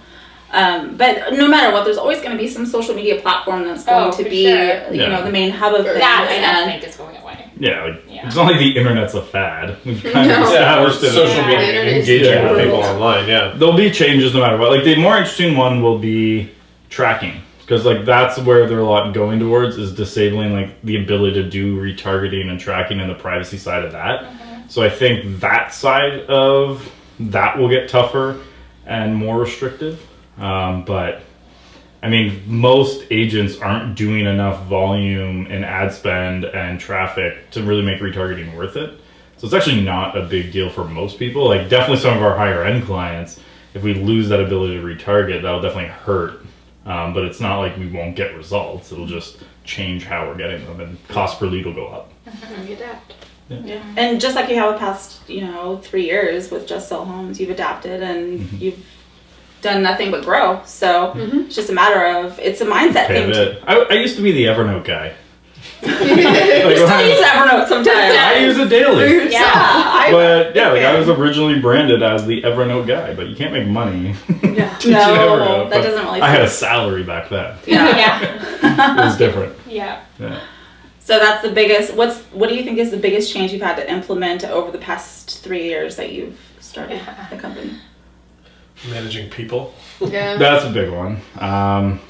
but no matter what, there's always going to be some social media platform that's going to for be, sure. you Yeah. know, the main hub of things. That I don't And think is going away. Yeah, like, Yeah. it's not like the internet's a fad. We've kind No. of established it. social Yeah. media Internet and is engaging the with people world. online, yeah. There'll be changes no matter what. Like, the more interesting one will be tracking. Because, like, that's where they're a lot going towards, is disabling, like, the ability to do retargeting and tracking and the privacy side of that. So I think that side of that will get tougher and more restrictive. But, I mean, most agents aren't doing enough volume in ad spend and traffic to really make retargeting worth it. So it's actually not a big deal for most people. Like, definitely some of our higher end clients, if we lose that ability to retarget, that'll definitely hurt. But it's not like we won't get results. It'll just change how we're getting them, and cost per lead will go up. We adapt. yeah. And just like you have the past, 3 years with Just Sell Homes, you've adapted and you've done nothing but grow. So it's just a matter of, it's a mindset thing. Pivot. I used to be the Evernote guy. Like, I use Evernote sometimes. I use it daily. Yeah. But yeah, like I was originally branded as the Evernote guy, but you can't make money. teaching No, Evernote. that But doesn't really I had a fit. salary back then. Yeah. It was different. Yeah. Yeah. So that's the biggest. What do you think is the biggest change you've had to implement over the past 3 years that you've started the company? Managing people. Yeah. That's a big one.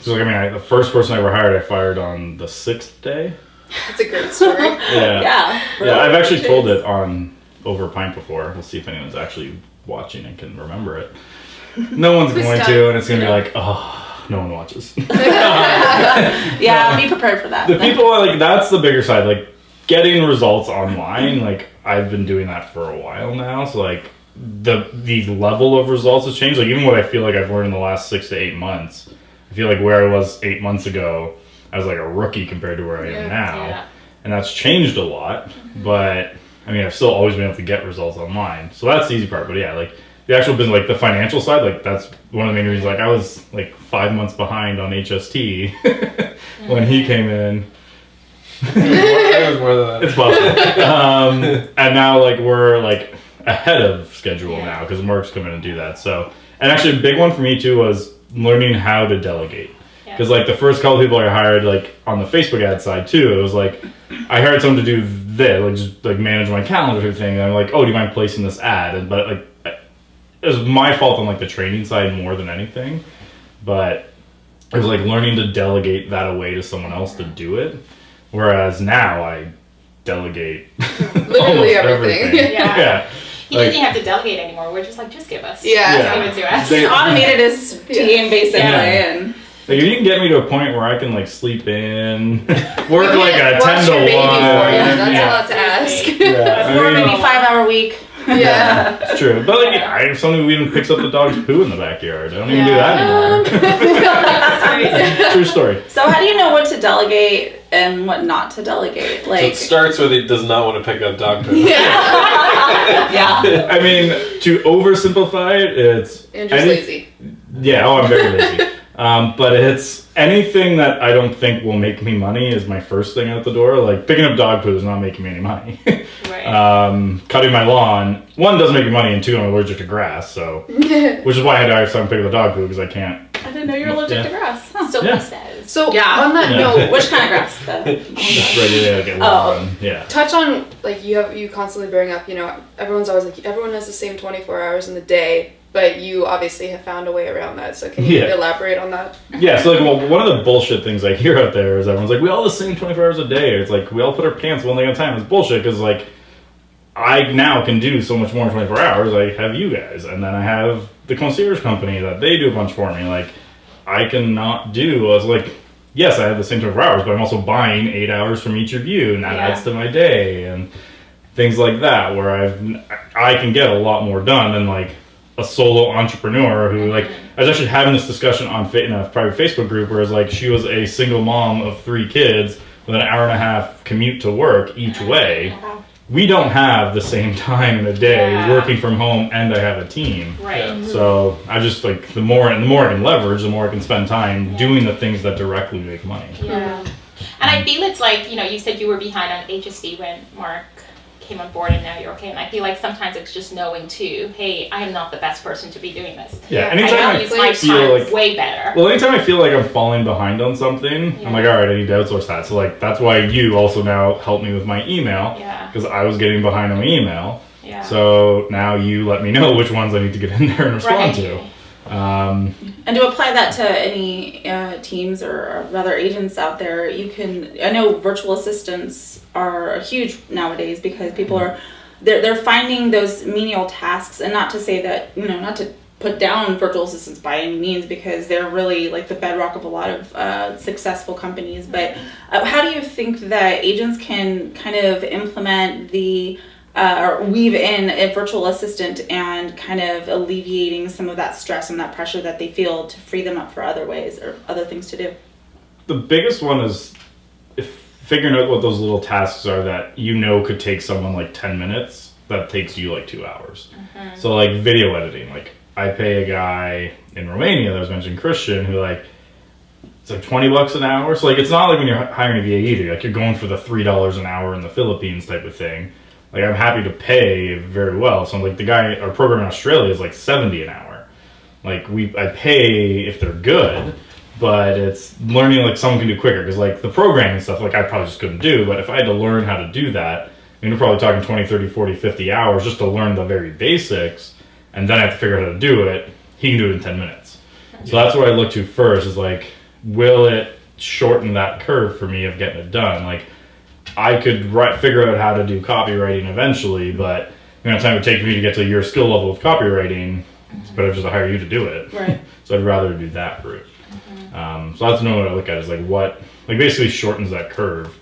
So like, I mean, the first person I ever hired, I fired on the 6th day. That's a great story. Yeah. Yeah. I've actually told it on over Pint before. We'll see if anyone's actually watching and can remember it. No one's Who's going done? to, and it's going to be like, oh, no one watches. Yeah, be prepared for that. The people are like, that's the bigger side. Like, getting results online, like, I've been doing that for a while now. So, like, the level of results has changed. Like, even what I feel like I've learned in the last 6 to 8 months, I feel like where I was 8 months ago, I was like a rookie compared to where I am now. Yeah. And that's changed a lot. But, I mean, I've still always been able to get results online. So that's the easy part. But, yeah, like, the actual business, like the financial side, like that's one of the main reasons. Like I was like 5 months behind on HST when he came in. It was more than that. It's possible. And now like we're like ahead of schedule now because Mark's come in and do that. So, and actually a big one for me too was learning how to delegate. Because like the first couple people I hired like on the Facebook ad side too, it was like I hired someone to do this, like just like manage my calendar and everything. And I'm like, oh, do you mind placing this ad? And but like it was my fault on like the training side more than anything, but it was like learning to delegate that away to someone else to do it. Whereas now I delegate Literally almost everything. Yeah. He Like- doesn't have to delegate anymore. We're just like, just give us. Yeah. Just give it to us. They- Automated his team basically, and Like if you can get me to a point where I can like sleep in, work like a Watch 10 to your 1. baby for you. That's yeah. a lot to ask. Yeah, or I mean, maybe 5 hour week. Yeah. it's true. But like, if somebody even picks up the dog's poo in the backyard, I don't even do that anymore. True story. So how do you know what to delegate and what not to delegate? So Like, it starts with he does not want to pick up dog poo. yeah. I mean, to oversimplify it, it's Andrew's lazy. Yeah, I'm very lazy. But it's anything that I don't think will make me money is my first thing out the door. Like picking up dog poo is not making me any money. Right. Cutting my lawn, one, doesn't make me money, and two, I'm allergic to grass. So, which is why I had to hire someone to pick up the dog poo because I can't. I didn't know you were allergic to grass. Huh. So Yeah. he says. So Yeah. on that Yeah. note, Which kind of grass? Just ready to get lawn. Yeah. touch on like you constantly bring up, you know, everyone's always like everyone has the same 24 hours in the day, but you obviously have found a way around that. So can you Yeah. elaborate on that? Yeah, so like, well, one of the bullshit things I hear out there is everyone's like, we all have the same 24 hours a day. It's like, we all put our pants one thing at a time. It's bullshit because, like, I now can do so much more in 24 hours. I have you guys, and then I have the concierge company that they do a bunch for me. Like, I cannot do, I was like, yes, I have the same 24 hours, but I'm also buying 8 hours from each of you, and that Yeah. adds to my day, and things like that, where I can get a lot more done than, like, a solo entrepreneur who like I was actually having this discussion in a private Facebook group where it's like she was a single mom of 3 kids with an hour and a half commute to work each way. We don't have the same time in a day Yeah. working from home and I have a team. Right. So I just like the more I can leverage, the more I can spend time doing the things that directly make money. Yeah. And I feel it's like, you know, you said you were behind on HSD when Mark came on board and now you're okay. And I feel like sometimes it's just knowing too, hey, I am not the best person to be doing this. Yeah, I anytime gotta I use my feel time like way better. Well, anytime I feel like I'm falling behind on something, I'm like, all right, I need to outsource that. So, like, that's why you also now help me with my email. Yeah. Because I was getting behind on my email. Yeah. So now you let me know which ones I need to get in there and respond Right. to. And to apply that to any teams or rather agents out there, you can. I know virtual assistants are huge nowadays because people are they're finding those menial tasks, and not to say that not to put down virtual assistants by any means because they're really like the bedrock of a lot of successful companies. But how do you think that agents can kind of implement the or weave in a virtual assistant and kind of alleviating some of that stress and that pressure that they feel to free them up for other ways or other things to do? The biggest one is figuring out what those little tasks are that could take someone like 10 minutes that takes you like 2 hours. So like video editing, like I pay a guy in Romania that was mentioned, Christian, who like it's like $20 an hour. So like it's not like when you're hiring a VA either. Like you're going for the $3 an hour in the Philippines type of thing. Like I'm happy to pay very well. So like our program in Australia is like $70 an hour. Like I pay if they're good, but it's learning like someone can do quicker, because like the programming stuff, like I probably just couldn't do. But if I had to learn how to do that, we're probably talking 20, 30, 40, 50 hours just to learn the very basics, and then I have to figure out how to do it. He can do it in 10 minutes. So that's what I look to first, is like, will it shorten that curve for me of getting it done? Like, I could figure out how to do copywriting eventually, but the amount of time it would take me to get to your skill level of copywriting, it's better just to hire you to do it. Right. So I'd rather do that route. So that's what I look at, is like what, like basically shortens that curve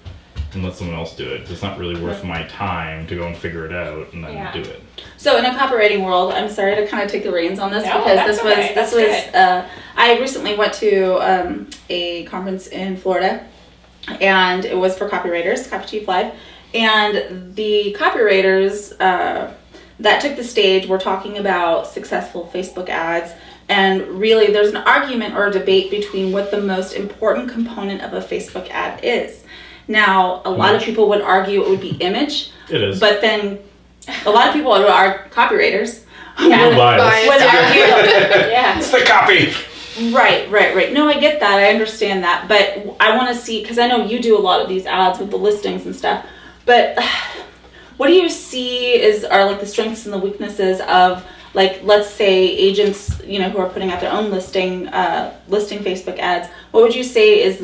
and let someone else do it. It's not really worth my time to go and figure it out and then do it. So in a copywriting world, I'm sorry to kind of take the reins on this, No, because that's this was I recently went to a conference in Florida, and it was for copywriters, Copy Chief Live, and the copywriters that took the stage were talking about successful Facebook ads. And really, there's an argument or a debate between what the most important component of a Facebook ad is. Now, a lot of people would argue it would be image. It is. But then a lot of people are copywriters. No bias. Would argue. Yeah. It's the copy. Right. No, I get that. I understand that. But I want to see, because I know you do a lot of these ads with the listings and stuff. But what do you see are like the strengths and the weaknesses of, like, let's say agents, who are putting out their own listing Facebook ads? What would you say is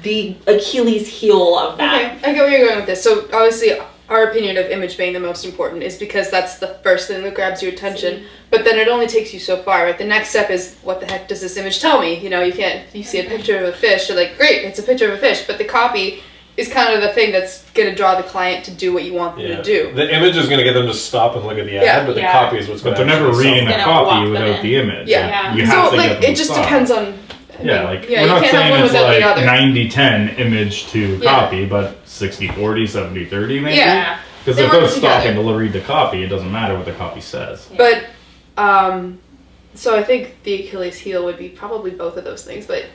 the Achilles heel of that? Okay, I get where you're going with this. So obviously, our opinion of image being the most important is because that's the first thing that grabs your attention. But then it only takes you so far, right? The next step is, what the heck does this image tell me? You see a picture of a fish, you're like, great, it's a picture of a fish. But the copy is kind of the thing that's going to draw the client to do what you want them to do. The image is going to get them to stop and look at the ad, but the copy is what's going But to. they're never reading the gonna copy walk them without in. the image. Yeah. Like, you have So to like get them it just to stop. depends on. Yeah, like yeah, we're you not can't have saying one it's without the like other. 90-10 image to copy, but 60-40, 70-30 maybe. Yeah. Because They if work they're stopping together. to read the copy, it doesn't matter what the copy says. But so I think the Achilles heel would be probably both of those things. But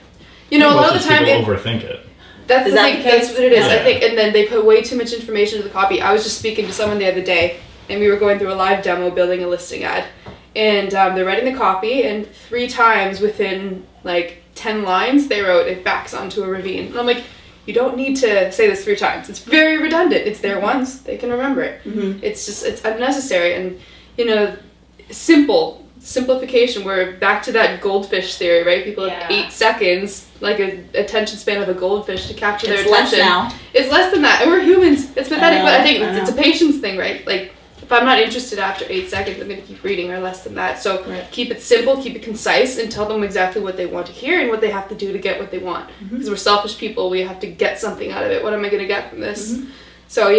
a lot of the time people overthink it. That's Is the that thing. the case? That's what it is. Yeah. I think, and then they put way too much information into the copy. I was just speaking to someone the other day, and we were going through a live demo building a listing ad, and they're writing the copy, and 3 times within like 10 lines, they wrote, "It backs onto a ravine," and I'm like, you don't need to say this 3 times. It's very redundant. It's there once. They can remember it. Mm-hmm. It's unnecessary, and simplification. We're back to that goldfish theory, right? People have 8 seconds, like an attention span of a goldfish to capture their It's less attention. now. It's less than that, and we're humans. It's pathetic, but I think I it's a patience thing, right? Like, if I'm not interested after 8 seconds, I'm going to keep reading, or less than that. So keep it simple, keep it concise, and tell them exactly what they want to hear and what they have to do to get what they want. Because we're selfish people, we have to get something out of it. What am I going to get from this? So,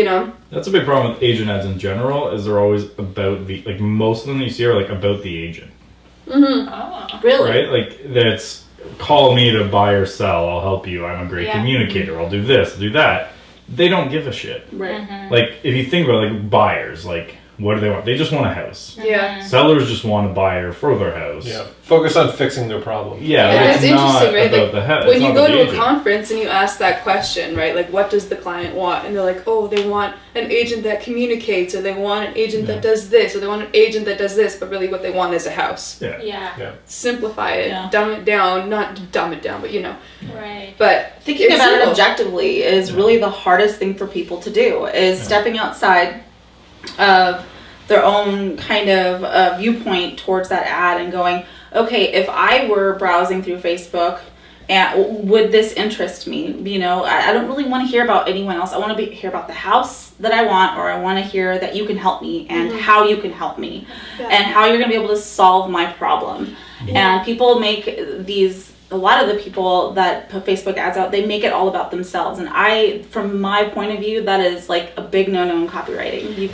That's a big problem with agent ads in general, is they're always about most of them you see are like about the agent. Oh. Really? Right? Like, that's, call me to buy or sell, I'll help you, I'm a great communicator, I'll do this, I'll do that. They don't give a shit. Right. Like, if you think about like buyers, like, what do they want? They just want a house. yeah. Sellers just want a buyer for their house. Yeah. Focus on fixing their problem. Yeah, And like, it's it's not interesting, right? about Like, the house. when you go to a conference and you ask that question, right? Like, what does the client want? And they're like, oh, they want an agent that communicates, or they want an agent that does this, or they want an agent that does this, but really what they want is a house. Yeah. Simplify it, Yeah. dumb it down, not dumb it down, but Right. But Thinking it's about it simple. objectively is really the hardest thing for people to do, is stepping outside of their own kind of viewpoint towards that ad and going, okay, if I were browsing through Facebook, and would this interest me? I don't really want to hear about anyone else. I want to hear about the house that I want, or I want to hear that you can help me and how you can help me and how you're going to be able to solve my problem. And people make a lot of the people that put Facebook ads out, they make it all about themselves. And from my point of view, that is like a big no-no in copywriting.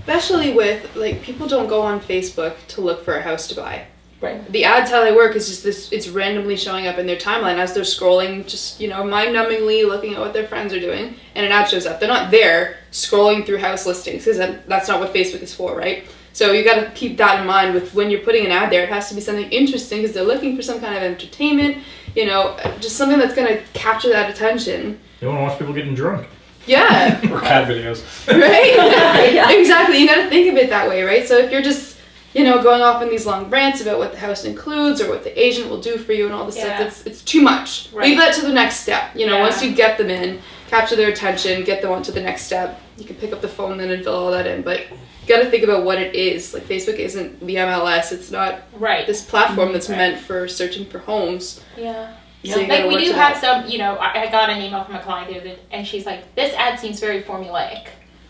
Especially with, like, people don't go on Facebook to look for a house to buy. Right. The ads, how they work is just this, it's randomly showing up in their timeline as they're scrolling, just, mind-numbingly looking at what their friends are doing, and an ad shows up. They're not there scrolling through house listings, because that's not what Facebook is for, right? So you got to keep that in mind with when you're putting an ad there. It has to be something interesting, because they're looking for some kind of entertainment. you know, just something that's going to capture that attention. You want to watch people getting drunk. Yeah. Or cat videos. Right? Yeah. Exactly. You got to think of it that way, right? So if you're just, you know, going off in these long rants about what the house includes or what the agent will do for you and all this stuff, it's too much. Right. Leave that to the next step. You know, Yeah. once you get them in, capture their attention, get them on to the next step, you can pick up the phone then and fill all that in. But you got to think about what it is. Like, Facebook isn't the MLS. It's not Right. this platform that's Right. meant for searching for homes. Yeah. So you Like gotta we work do to have that. some, you know, I got an email from a client the other day, and she's like, this ad seems very formulaic,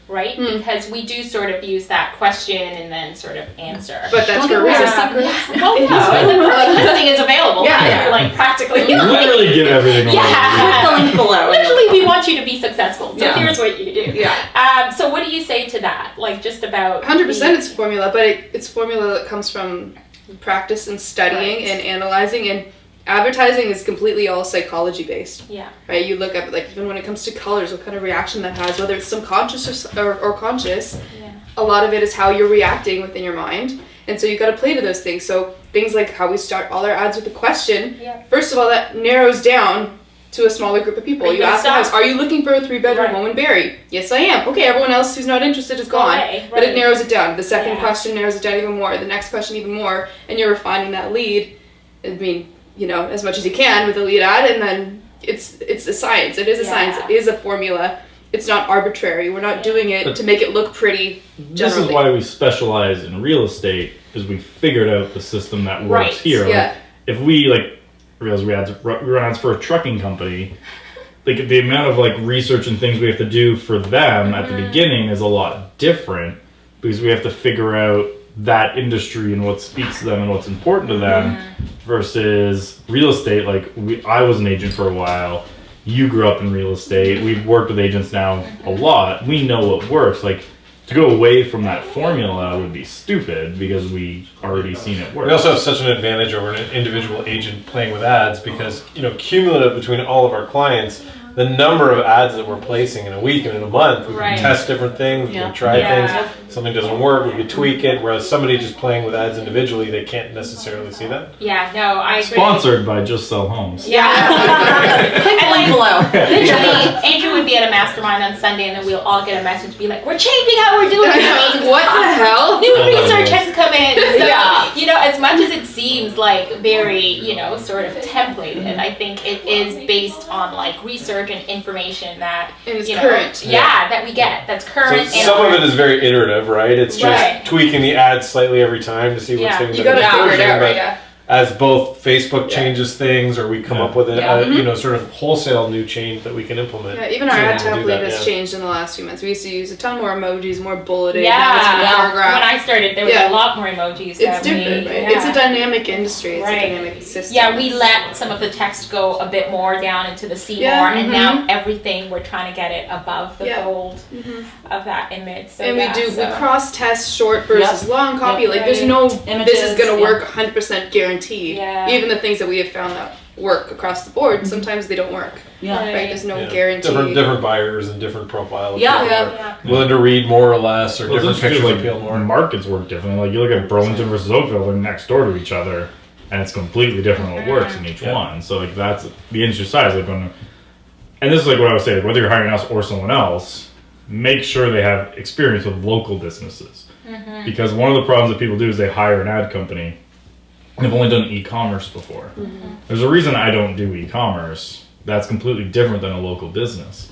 right? Because we do sort of use that question and then sort of answer. But that's Don't for a give away reason. our secrets. Well, no, and the perfect listing is available. Yeah, Yeah, yeah. like practically. You literally give everything away. Yeah. Click the link below. Literally, we want you to be successful. So Yeah. here's what you do. Yeah. So what do you say to that? Like just about 100% it's formula, but it's formula that comes from practice and studying and analyzing, and advertising is completely all psychology based, Yeah. right? You look up, like, even when it comes to colors, what kind of reaction that has, whether it's subconscious or conscious. Yeah. A lot of it is how you're reacting within your mind, and so you got to play to those things. So things like how we start all our ads with a question. Yeah. First of all, that narrows down to a smaller group of people. Are you You gonna ask the stop? house, are you looking for a 3-bedroom Right. home in Barrie? Yes, I am. Okay, everyone else who's not interested is Go gone. away, But it right. narrows it down. The second Yeah. question narrows it down even more. The next question even more. And you're refining that lead. I mean, you know, as much as you can with a lead ad. And then it's a science. It is a science. Yeah. It is a formula. It's not arbitrary. We're not doing it to make it look pretty. This is Generally. why we specialize in real estate, is we figured out the system that works Right. here. Yeah. Like, if we realize we run ads for a trucking company, like the amount of like research and things we have to do for them at the beginning is a lot different, because we have to figure out that industry and what speaks to them and what's important to them versus real estate. Like I was an agent for a while. You grew up in real estate. We've worked with agents now a lot. We know what works. Like to go away from that formula would be stupid because we already seen it work. We also have such an advantage over an individual agent playing with ads because, you know, cumulative between all of our clients, the number of ads that we're placing in a week and in a month, we Right. can test different things, we Yeah. can try Yeah. things. Something doesn't work, we can tweak it. Whereas somebody just playing with ads individually, they can't necessarily see that. Yeah. No, I agree. Sponsored by Just Sell Homes. Yeah. Click the And link like, below. literally, Andrew would be at a mastermind on Sunday, and then we'll all get a message, be like, "We're changing how we're doing things." What the hell? New research has come in. So, Yeah. you know, as much as it seems like very, you know, sort of templated, I think it is based on like research and information that, And it's you know, current. yeah, that we get. That's current. So some of it is very iterative, right? It's just Right. tweaking the ads slightly every time to see what's Yeah. hitting You the gotta figure it conversion, out, but right? Yeah. as both Facebook Yeah. changes things or we come up with a, Yeah. you know, sort of wholesale new change that we can implement. Yeah, even our to ad do template that, has yeah. changed in the last few months. We used to use a ton more emojis, more bulleted. Yeah, Now it's more paragraph. when I started, there was Yeah. a lot more emojis. It's that different, we, right? yeah. It's a dynamic industry. It's Right. a dynamic system. Yeah, we let some of the text go a bit more down into the C Yeah, more, and now mhm. everything we're trying to get it above the Yeah. fold Mhm. of that image. So And yeah, we so. cross test short versus long copy. Yep. Like there's Right. no Images, this is gonna yeah. work 100% guaranteed. Yeah. Even the things that we have found that work across the board, sometimes they don't work. Yeah. Right. Right? There's no Yeah. guarantee. Different buyers and different profiles. Yeah. People Yeah. are Yeah. willing to read more or less, or Well, different it's just pictures like appeal more. markets work differently. Like you look at Burlington versus Oakville, they're next door to each other, and it's completely different what works in each Yeah. one. So like that's the industry size. Like when, and this is like what I would say, like, whether you're hiring us or someone else, make sure they have experience with local businesses. Because one of the problems that people do is they hire an ad company and they've only done e-commerce before. There's a reason I don't do e-commerce. That's completely different than a local business.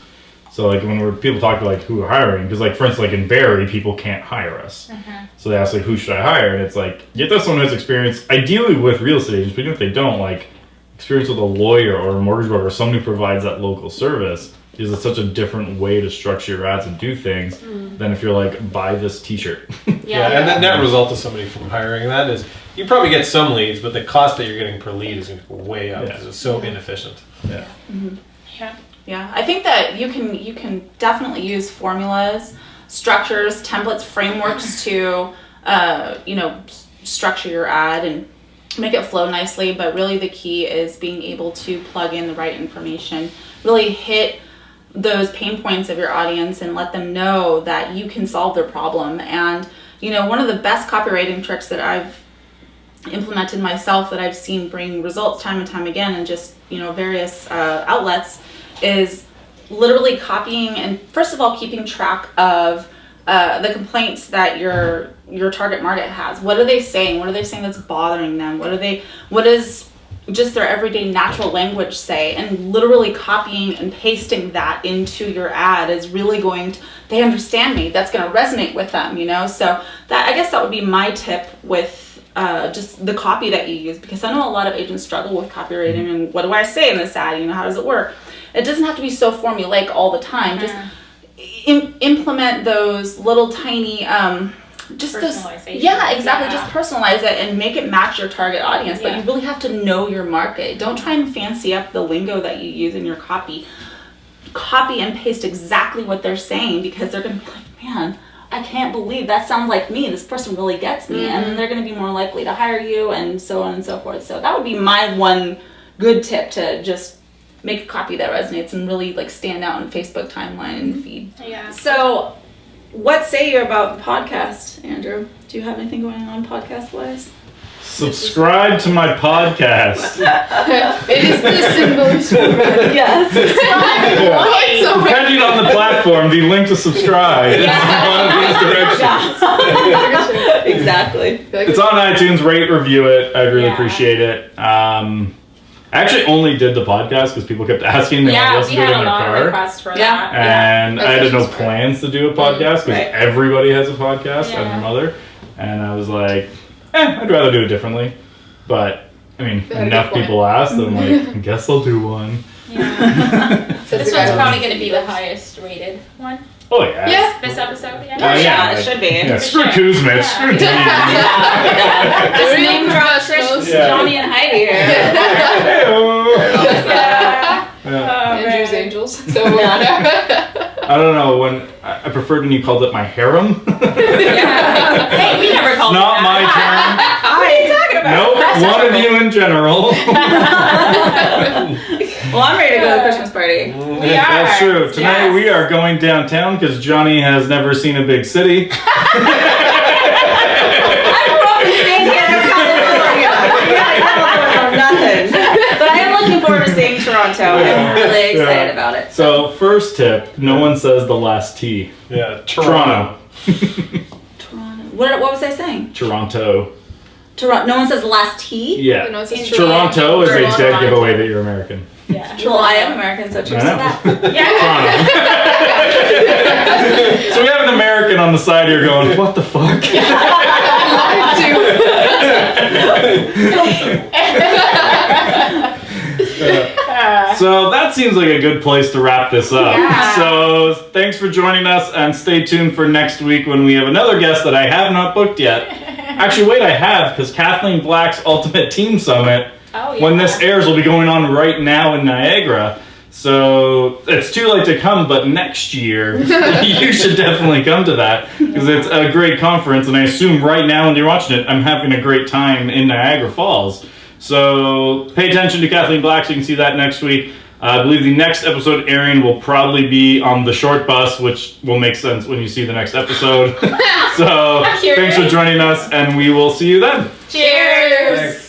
So like when people talk to like who are hiring, because like for instance like in Barrie, people can't hire us. So they ask like who should I hire, and it's like you have to have someone who has experience, ideally with real estate agents, but even if they don't, like experience with a lawyer or a mortgage broker or someone who provides that local service. Because it's such a different way to structure your ads and do things than if you're like buy this T-shirt. Yeah, and the net result of somebody from hiring that is you probably get some leads, but the cost that you're getting per lead is going to go way up Yeah. because it's so inefficient. Yeah. Yeah. Yeah, I think that you can definitely use formulas, structures, templates, frameworks to structure your ad and make it flow nicely. But really, the key is being able to plug in the right information, really hit those pain points of your audience and let them know that you can solve their problem. And one of the best copywriting tricks that I've implemented myself that I've seen bring results time and time again, and just various outlets is literally copying and first of all keeping track of the complaints that your target market has. What are they saying? What are they saying that's bothering them? What does just their everyday natural language say? And literally copying and pasting that into your ad is really they understand me. That's going to resonate with them, So I guess that would be my tip with just the copy that you use, because I know a lot of agents struggle with copywriting and what do I say in this ad? How does it work? It doesn't have to be so formulaic all the time. Just implement those little tiny personalization. Yeah, exactly. Just personalize it and make it match your target audience. But you really have to know your market. Don't try and fancy up the lingo that you use in your copy. Copy and paste exactly what they're saying, because they're going to be like, man, I can't believe that sounds like me. This person really gets me. And then they're going to be more likely to hire you, and so on and so forth. So that would be my one good tip, to just make a copy that resonates and really stand out in Facebook timeline and feed. Yeah. So what say you about the podcast, Andrew? Do you have anything going on podcast-wise? Subscribe to my podcast. It is the simplest format. Yes. Depending on the platform, the link to subscribe is one of these directions. Exactly. It's on iTunes. Rate, review it. I'd really appreciate it. I actually only did the podcast because people kept asking me to listen to it in their car. Requests for that. And I had no plans to do a podcast because everybody has a podcast and their mother. And I was like, I'd rather do it differently. But, enough people asked, and I'm like, I guess I'll do one. Yeah. This one's probably going to be the highest rated one. Oh, yeah. Yeah. This episode, It should be. Yeah, screw Kuzma, screw Dean. Just name drop Trish, Johnny, and Heidi here. Andrew's Angels. So I don't know, when I preferred when you called it my harem. Hey, we never called it Not that. my term. What are you talking about? Nope, one of you in general. Well, I'm ready to go to the Christmas party. We are. That's true. Tonight we are going downtown because Johnny has never seen a big city. I grew up in San Diego, California. Nothing. But I am looking forward to seeing Toronto. I'm really excited about it. So, first tip, no one says the last T. Yeah, Toronto. Toronto. What was I saying? Toronto. Toronto. No one says the last T? Yeah. No, it says Toronto is a dead Toronto. giveaway that you're American. Yeah. Well, I am American, so cheers to that. Toronto. So we have an American on the side here going, what the fuck? So that seems like a good place to wrap this up. Yeah. So thanks for joining us, and stay tuned for next week when we have another guest that I have not booked yet. Actually, wait, I have, because Kathleen Black's Ultimate Team Summit, when this airs, will be going on right now in Niagara. So it's too late to come, but next year you should definitely come to that, because it's a great conference, and I assume right now when you're watching it, I'm having a great time in Niagara Falls. So pay attention to Kathleen Black so you can see that next week. I believe the next episode airing will probably be on the short bus, which will make sense when you see the next episode. So thanks for joining us, and we will see you then. Cheers. Thanks.